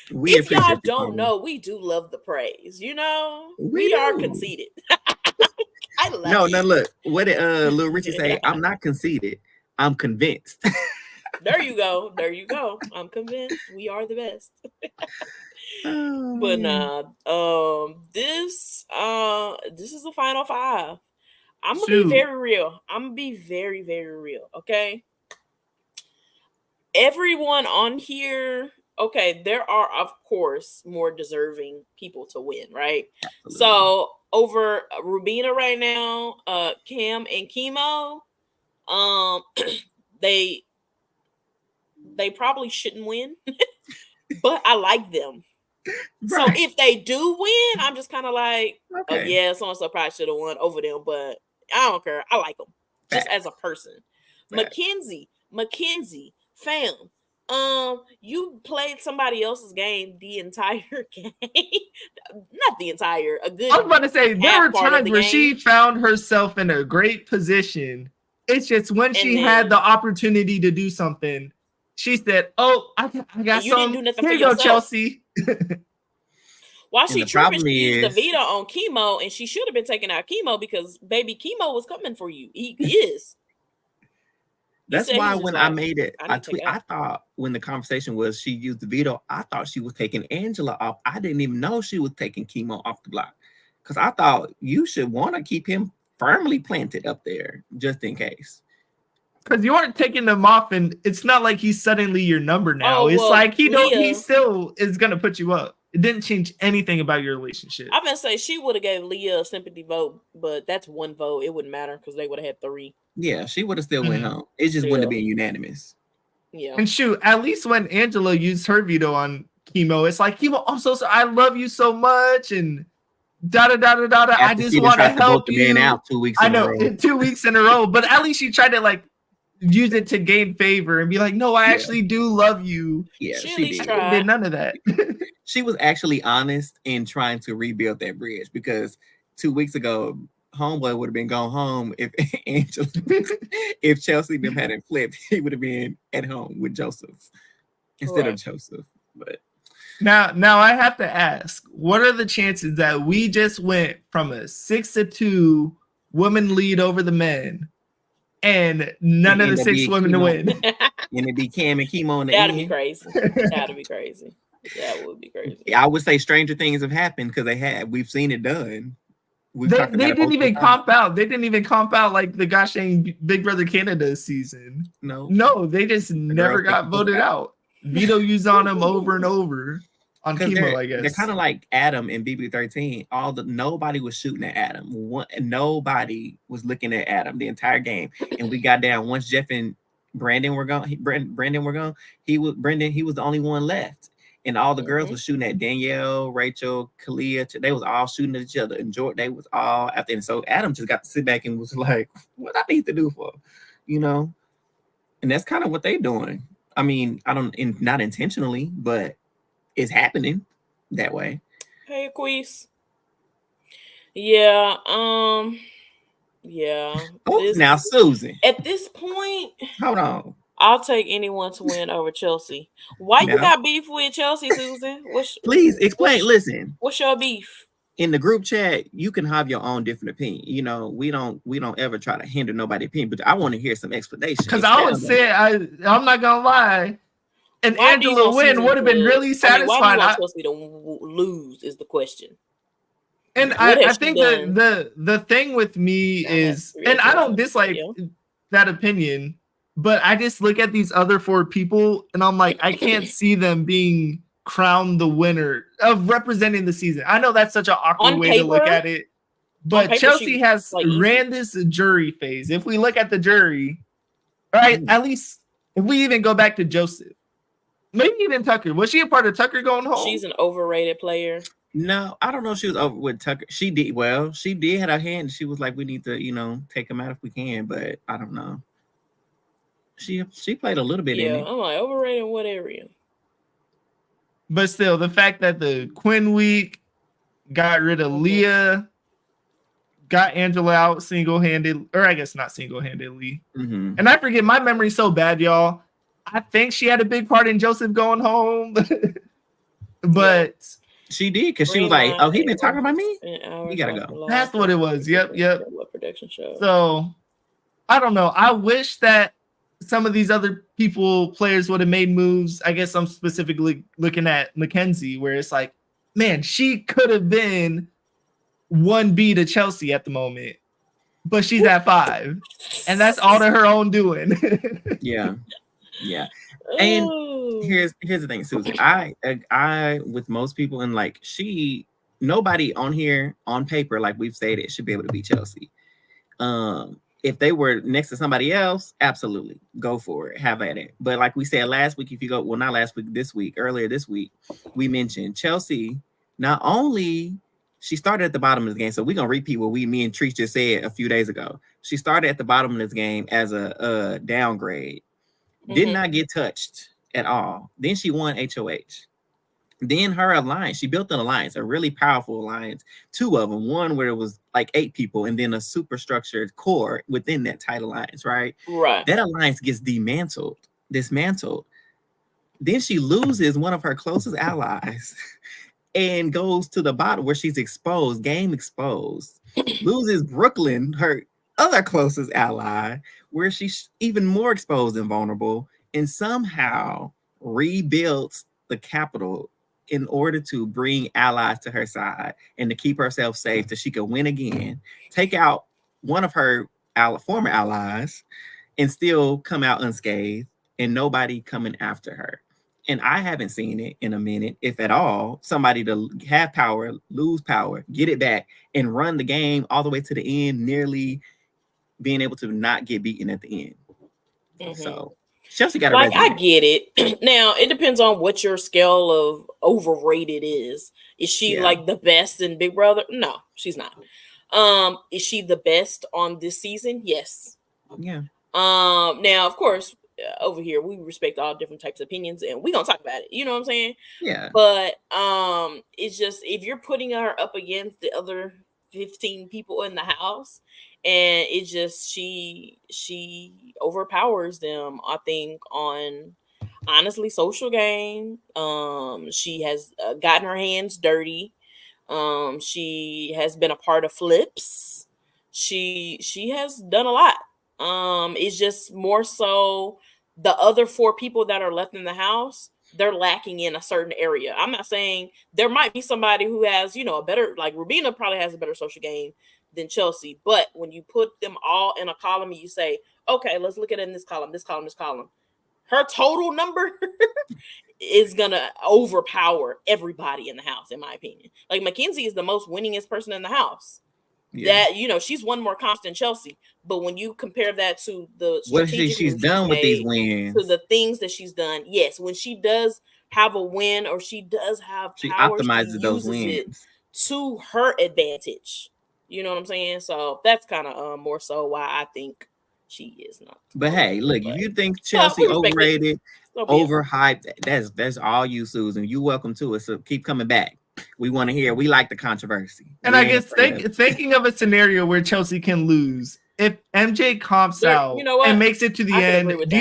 If y'all don't know, we do love the praise. You know, we are conceited. I love No, look. What did Lil Richie say? I'm not conceited. I'm convinced. There you go. I'm convinced we are the best. But nah, this is the final 5. I'm gonna be very real. I'm gonna be very, very real. Okay. Everyone on here okay, there are of course more deserving people to win, right? Absolutely. So over Rubina right now, Cam and Chemo, they probably shouldn't win, but I like them. So Right. if they do win, I'm just kind of like, oh Okay. yeah, so and so probably should have won over them, but I don't care. I like them just as a person. Facts. Mackenzie, fam. You played somebody else's game the entire game. Not the entire, a good I was about to say there half were part of times the where game. she found herself in a great position. It's just when she And had then- the opportunity to do something, she said, "Oh, I got And you some. didn't do nothing Here for you go, yourself. Chelsea." While And she the tripping, problem she used the is- veto on Chemo, and she should have been taking out Chemo because baby Chemo was coming for you. He is. That's said why he's just when like, I made it, I I need to take tweet. I thought when the conversation was she used the veto, I thought she was taking Angela off. I didn't even know she was taking Chemo off the block because I thought you should want to keep him firmly planted up there just in case. Because you aren't taking them off, and it's not like he's suddenly your number now. Oh, It's well, like he Leah- still is gonna put you up. It didn't change anything about your relationship. I'm gonna say she would have gave Leah a sympathy vote, but that's one vote. It wouldn't matter because they would have had 3. Yeah, she would have still went Mhm. home. It just wouldn't have Still. been unanimous. Yeah. And shoot, at least when Angela used her veto on Chemo, it's like, Chemo, I'm so sorry. I love you so much, and da da da da da da. I After just she done want to tried vote help the you. man out 2 weeks. I in a know, row. 2 weeks in a row, but at least she tried to like use it to gain favor and be like, no, I Yeah. actually do love you. Yeah, She at she least did. tried. Did none of that. She was actually honest in trying to rebuild that bridge because 2 weeks ago, Homeboy would have been gone home if Angela, if Chelsea them hadn't flipped, he would have been at home with Joseph instead of Right. Joseph. But Now I have to ask, what are the chances that we just went from a 6-2 women lead over the men and none of the And it'd 6 be women to Chemo. win? and it'd be Cam and Chemo in the That'd be end. crazy. That'd be crazy. That would be crazy. I would say stranger things have happened because they have. We've seen it done. We've They talked about it didn't even multiple times. comp out. They didn't even comp out like the gosh dang Big Brother Canada season. No, they just never girls got picked voted it out. Veto used on them over and over on Because Chemo, I they're guess. kind of like Adam and BB13. Nobody was shooting at Adam. Nobody was looking at Adam the entire game. And we got down once Jeff and Brandon were gone. Brandon were gone. He was the only one left. And all the girls Mhm. were shooting at Danielle, Rachel, Kalia. They was all shooting at each other. And George, they was all after. And so Adam just got to sit back and was like, "What I need to do for?" You know. And that's kind of what they're doing. I mean, not intentionally, but it's happening that way. Hey, Queese. Yeah. Yeah. Oh, now Susan, At this point, hold on. I'll take anyone to win over Chelsea. Why you Now- got beef with Chelsea, Susan? Please explain. Listen, What's your beef? in the group chat, you can have your own different opinion. You know, we don't ever try to hinder nobody's opinion, but I want to hear some explanation. Because I would say, I'm not gonna lie, an Why do you Angela want win Susan would have been to- really I mean, why do satisfying. you want Chelsea to lose is the question. And What I has she think done? the thing with me I is, have and I don't reasons, dislike yeah. that opinion, but I just look at these other 4 people and I'm like, I can't see them being crowned the winner of representing the season. I know that's such an awkward On way to look paper- at it, but paper, Chelsea she, has like, easy. ran this jury phase. If we look at the jury, right, at least if we even go back to Joseph, maybe even Tucker. Was she a part of Tucker going home? She's an overrated player. no, I don't know if she was over with Tucker. She did had her hand. She was like, we need to, take him out if we can, but I don't know. She played a little bit in Yeah, it. I'm like overrated in what area? But still, the fact that the Quinn week got rid of Leah, got Angela out single-handed, or I guess not single-handedly. Mhm. And I forget, my memory's so bad, y'all. I think she had a big part in Joseph going home. But She did because she was Green like, line, "Oh, he been April, talking about me." and hours You gotta off go. the that's line what it for was. Yep. what production show. So I don't know. I wish that some of these other players would have made moves. I guess I'm specifically looking at Mackenzie, where it's like, man, she could have been 1B to Chelsea at the moment, but she's at 5, and that's all to her own doing. Yeah. And Ooh. here's the thing, Susan. I with most people, and like nobody on here on paper, like we've stated, should be able to beat Chelsea. If they were next to somebody else, absolutely go for it, have at it. But like we said last week, if you go, well, not last week, earlier this week, we mentioned Chelsea. Not only she started at the bottom of the game, so we're gonna repeat what me and Treese just said a few days ago. She started at the bottom of this game as a downgrade, did not get touched at all. Then she won HOH. Then her alliance, she built an alliance, a really powerful alliance, 2 of them, one where it was like 8 people, and then a super structured core within that tight alliance, right? Right. That alliance gets dismantled. Then she loses one of her closest allies and goes to the bottom where she's exposed, game exposed, loses Brooklyn, her other closest ally, where she's even more exposed and vulnerable, and somehow rebuilds the capital in order to bring allies to her side and to keep herself safe so she could win again, take out one of her former allies, and still come out unscathed, and nobody coming after her. And I haven't seen it in a minute, if at all, somebody to have power, lose power, get it back, and run the game all the way to the end, nearly being able to not get beaten at the end. So Chelsea got like, I get it. Now, it depends on what your scale of overrated is. Is she like the best in Big Brother? No, she's not. Is she the best on this season? Yes. Yeah. Now, of course, over here we respect all different types of opinions, and we're gonna talk about it. You know what I'm saying? Yeah. But it's just, if you're putting her up against the other 15 people in the house, and it's just she overpowers them, I think, on honestly social game. She has gotten her hands dirty. She has been a part of flips. She has done a lot. It's just more so the other 4 people that are left in the house, they're lacking in a certain area. I'm not saying there might be somebody who has, a better, like Rubina probably has a better social game than Chelsea. But when you put them all in a column and you say, okay, let's look at it in this column, this column, this column, her total number is gonna overpower everybody in the house, in my opinion. Like, Mackenzie is the most winningest person in the house. Yeah. That, she's won more comps than Chelsea. But when you compare that to the what she's done with these wins, to the things that she's done, yes, when she does have a win or she does have she power, optimizes those wins to her advantage. You know what I'm saying? So that's kind of more so why I think she is not. But hey, look, if you think Chelsea overrated, overhyped, that's all you, Susan. You're welcome to it. So keep coming back. We want to hear. We like the controversy. And I guess thinking of a scenario where Chelsea can lose, if MJ comps out and makes it to the end, do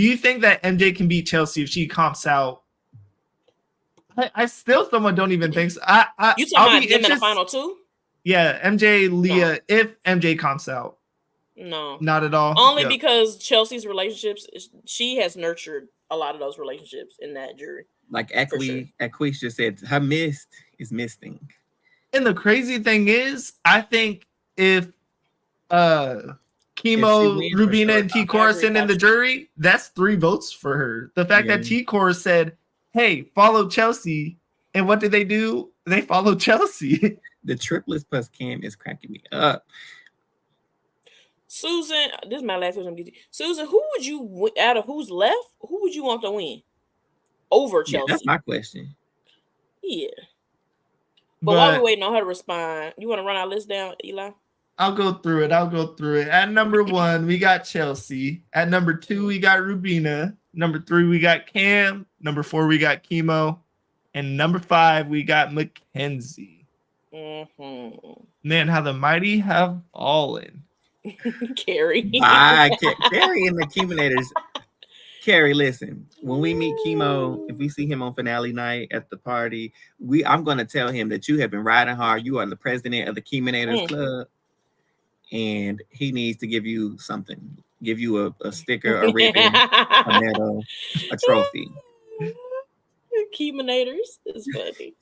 you think that MJ can beat Chelsea if she comps out? I still somewhat don't even think so. You talking about them in the final 2? Yeah, MJ, Leah, if MJ comps out. No. Not at all. Only because Chelsea's relationships, she has nurtured a lot of those relationships in that jury. Like Aquisha just said, her mist is misting. And the crazy thing is, I think if Chemo, Rubina, and T-Core are sitting in the jury, that's 3 votes for her. The fact that T-Core said, hey, follow Chelsea, and what did they do? They follow Chelsea. The triplets plus Cam is cracking me up. Susan, this is my last question. Susan, who would you, out of who's left, who would you want to win over Chelsea? Yeah, that's my question. Yeah. But while we're waiting on her to respond, you want to run our list down, Eli? I'll go through it. At number 1, we got Chelsea. At number 2, we got Rubina. Number 3, we got Cam. Number 4, we got Chemo. And number 5, we got Mackenzie. Man, how the mighty have fallen. Carrie. Carrie and the Cheminators. Carrie, listen, when we meet Chemo, if we see him on finale night at the party, I'm going to tell him that you have been riding hard. You are the president of the Cheminators Club, and he needs to give you something. Give you a sticker, a ribbon, a medal, a trophy. Cheminators is funny.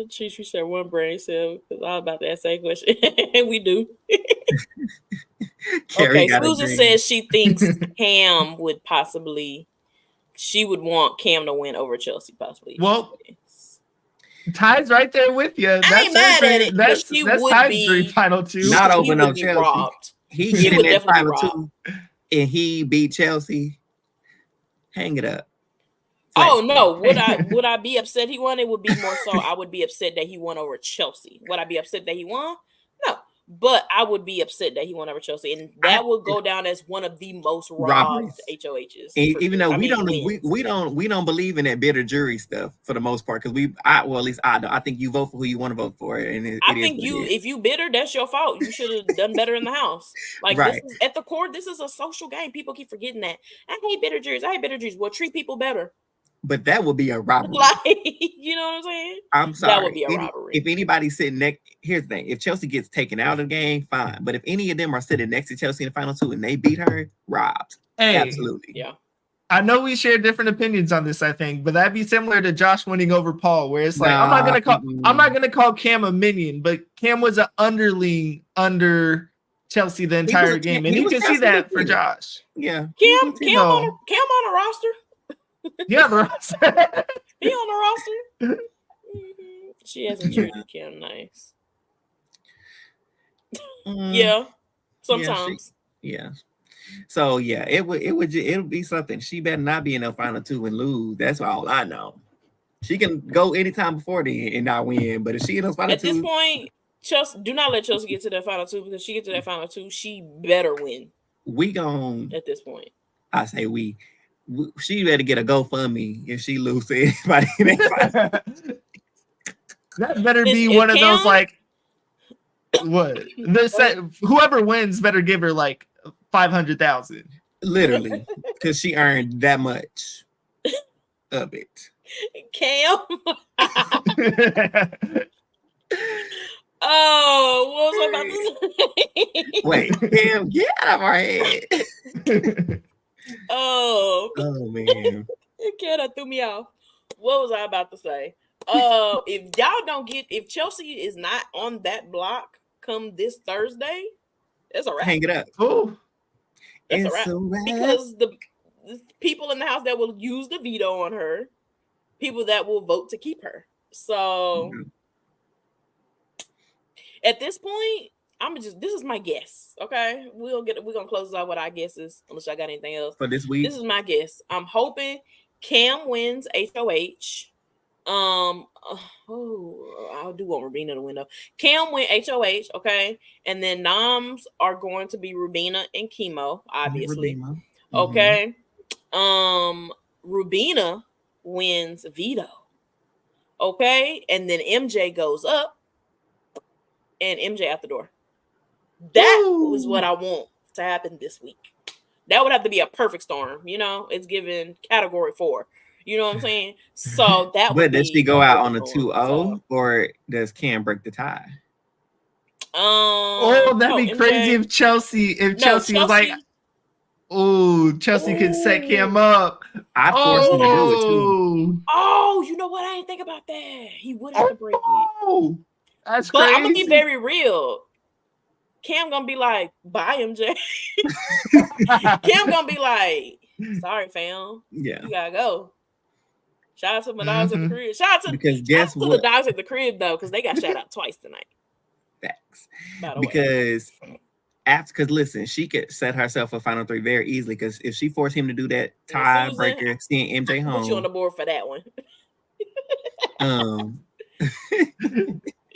She said one brain cell because I was about to ask that question. We do. Carrie Okay, got a Susan dream. says she thinks Cam would possibly. She would want Cam to win over Chelsea, possibly. Well, Ty's right there with you. That's ain't mad at dream. it, but That's she that's would Ty's be- dream final two. Not he over no would be Chelsea. robbed. He He get in would that definitely be final robbed. two, and he beat Chelsea. Hang it up. Oh Flex. no, would I be upset he won? It would be more so I would be upset that he won over Chelsea. Would I be upset that he won? No. But I would be upset that he won over Chelsea, and that would go down as one of the most robbed HOHs. Even though we wins. don't believe in that bitter jury stuff for the most part, because at least I do. I think you vote for who you want to vote for, and I think if you bitter, that's your fault. You should have done better in the house. Like right. This is at the core. This is a social game. People keep forgetting that. I hate bitter juries. Well, treat people better. But that would be a robbery. Like, you know what I'm saying? I'm sorry. That would be a robbery. If anybody's sitting next, here's the thing: if Chelsea gets taken out of the game, fine. But if any of them are sitting next to Chelsea in the final two and they beat her, robbed. Hey, absolutely. Yeah. I know we share different opinions on this, I think, but that'd be similar to Josh winning over Paul, where it's like I'm not gonna call Cam a minion, but Cam was an underling under Chelsea the entire game, and you can see that for Josh. Yeah, Cam on a roster. Yeah, the roster. He on the roster. She hasn't treated Cam nice. Yeah, sometimes. Yeah. So yeah, it would be something. She better not be in the final two and lose. That's all I know. She can go anytime before then and not win, but if she in those final two, at this point, Chelsea, do not let Chelsea get to that final two, because she gets to that final two, she better win. At this point. I say she better get a GoFundMe if she loses to anybody in that final. That better be one of those like what? Whoever wins better give her like 500,000. Literally, because she earned that much of it. Cam. Oh, what was I about to say? Wait, Cam, get out of our head. Oh man. That threw me off. What was I about to say? If Chelsea is not on that block come this Thursday, it's a wrap. Hang it up. Oh, that's a wrap. Because the people in the house that will use the veto on her, people that will vote to keep her. So at this point, this is my guess. Okay, we're gonna close this out with our guesses, unless I got anything else for this week. This is my guess. I'm hoping Cam wins HOH. I do want Rubina to win though. Cam win HOH, okay, and then noms are going to be Rubina and Chemo, obviously. Okay. Rubina wins veto. Okay, and then MJ goes up, and MJ out the door. That was what I want to happen this week. That would have to be a perfect storm. It's given category 4. You know what I'm saying? So that would. But does she go out on a 2-0, or does Cam break the tie? That'd be crazy if Chelsea was like, Chelsea could set Cam up. I'd force him to do it too. Oh, you know what? I didn't think about that. He would have to break it. That's but crazy. I'm gonna be very real. Cam gonna be like, bye, MJ. Cam gonna be like, sorry, fam. Yeah, you gotta go. Shout out to my dogs at the crib. Shout out to the dogs at the crib though, because they got shout out twice tonight. Facts. Because listen, she could set herself a final 3 very easily. Because if she forced him to do that tiebreaker, seeing MJ home, put you on the board for that one.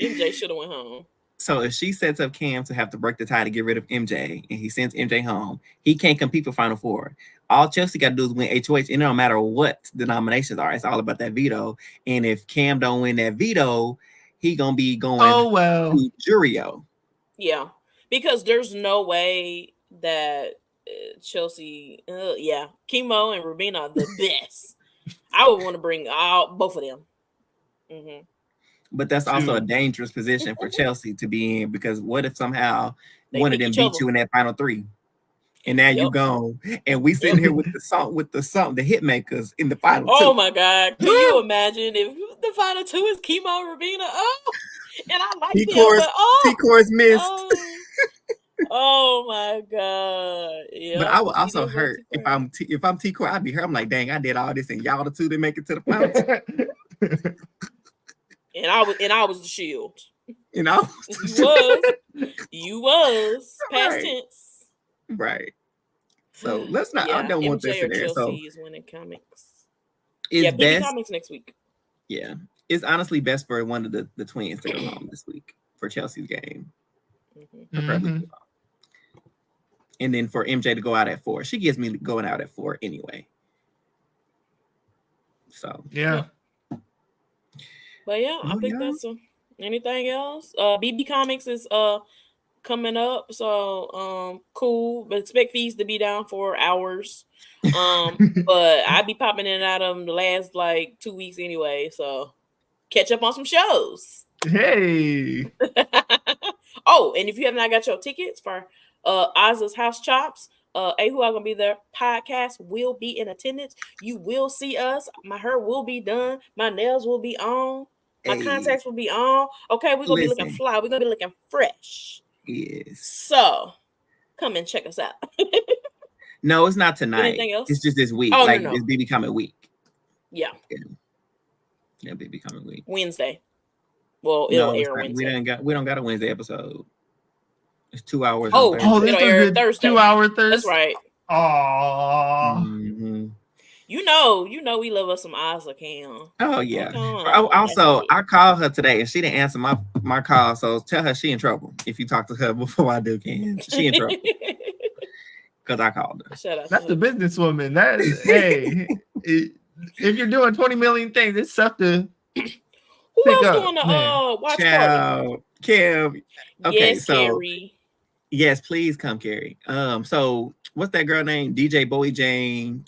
MJ should have went home. So if she sets up Cam to have to break the tie to get rid of MJ, and he sends MJ home, he can't compete for Final 4. All Chelsea got to do is win HOH, and it don't matter what the nominations are. It's all about that veto. And if Cam don't win that veto, he gonna be going to Jurio. Yeah, because there's no way that Chelsea, Chemo and Rubina are the best. I would want to bring both of them. Mm-hmm. But that's also a dangerous position for Chelsea to be in, because what if somehow one of them beat you in that final 3, and now you gone, and we sitting here with the hit makers in the final 2. Oh my God! Can you imagine if the final 2 is Chemo and Rubina? Oh, and I like them, but T-Core's missed. Oh my god! Yeah, But I would also hurt if I'm T Core. I'd be hurt. I'm like, dang, I did all this, and y'all the two that make it to the finals. and I was the shield. You know, you was past Right. tense. Right. So let's not. Yeah, I don't want MJ this or in there. Chelsea So is winning comics. it's Yeah, BB best. Comics next week. Yeah, it's honestly best for one of the twins to go home this week for Chelsea's game. Mhm. And then for MJ to go out at 4. She gets me going out at 4 anyway. So Yeah. But yeah, I think that's anything else. BB Comics is coming up, so cool. But expect fees to be down for hours. But I be popping in and out of them the last like 2 weeks anyway, so catch up on some shows. Hey. Oh, and if you have not got your tickets for Oz's House Chops, who are gonna be there podcast will be in attendance. You will see us. My hair will be done. My nails will be on. My contacts will be on. Okay, we're gonna be looking fly. We're gonna be looking fresh. Yes. So come and check us out. No, it's not tonight. Anything else? It's just this week. Oh, like no. it's BB Comic week. Yeah. Yeah, BB Comic week. Wednesday. Well, it'll air Wednesday. We don't got a Wednesday episode. It's 2 hours. Oh, it'll air Thursday. 2 hour Thursday. That's right. Aww. Mm-hmm. You know, we love us some Ozla Cam. Oh yeah. Also, I called her today and she didn't answer my call. So tell her she in trouble. If you talk to her before I do, Ken, she in trouble. Because I called her. That's a businesswoman. That is, hey, if you're doing 20 million things, it's stuff to. Who else doing the watch party? Kim. Okay, yes, so Carrie. Yes, please come, Carrie. So what's that girl name? DJ Bowie Jane,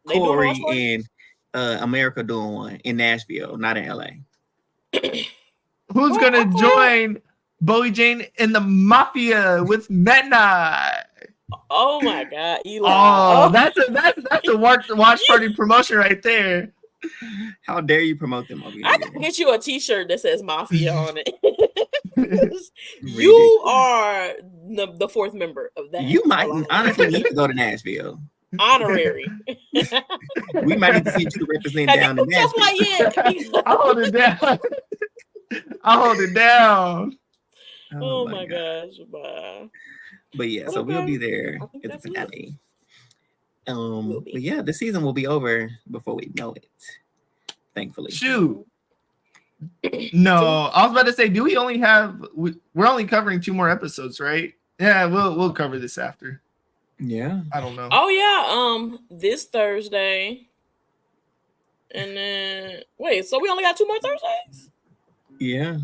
Corey, and America doing one in Nashville, not in LA. Who's gonna join Bowie Jane in the Mafia with Meta? Oh my God, Eli! Oh, that's a watch party promotion right there. How dare you promote them over here? I can get you a T-shirt that says Mafia on it. You are the fourth member of that. You might honestly need to go to Nashville. Honorary. We might need to see you to represent down in Nashville. I'll hold it down. I'll hold it down. Oh my gosh. Bye. But yeah, so we'll be there at the finale. But yeah, the season will be over before we know it. Thankfully. Shoot. No, I was about to say, do we only have? We're only covering 2 more episodes, right? Yeah, we'll cover this after. Yeah, I don't know. Oh yeah, this Thursday, and then wait, so we only got 2 more Thursdays? Yeah.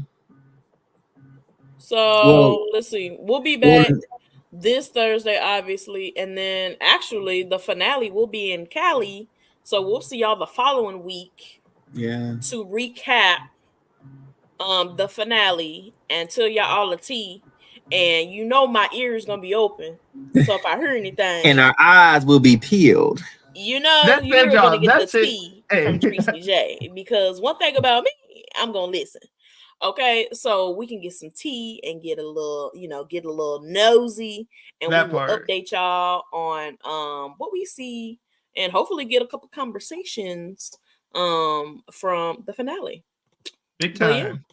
So let's see, we'll be back this Thursday, obviously, and then actually the finale will be in Cali, so we'll see y'all the following week. Yeah. To recap the finale and tell y'all all the tea. And you know my ears gonna be open. So if I hear anything, and our eyes will be peeled. You know, you're gonna get the tea from Tracy J. Because one thing about me, I'm gonna listen. Okay, so we can get some tea and get a little, nosy, and we will update y'all on what we see, and hopefully get a couple conversations from the finale. Big time.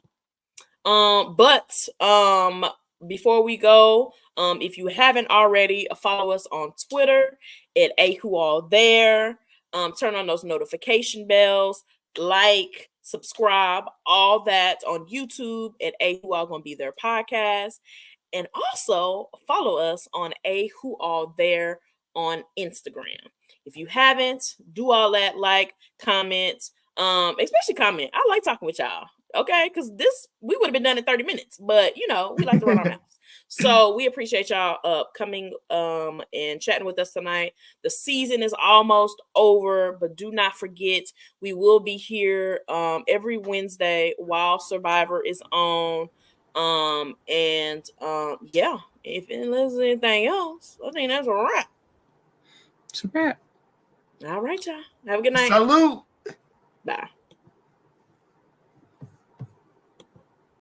But before we go, if you haven't already, follow us on Twitter at AWAGBT. Turn on those notification bells, like, subscribe, all that on YouTube at AWAGBT podcast. And also follow us on AWAGBT on Instagram. If you haven't, do all that, like, comment, especially comment. I like talking with y'all. Okay, because we would have been done in 30 minutes, but we like to run our mouths. So we appreciate y'all coming and chatting with us tonight. The season is almost over, but do not forget, we will be here every Wednesday while Survivor is on. Yeah, if there's anything else, I think that's a wrap. It's a wrap. All right, y'all. Have a good night. Salute. Bye.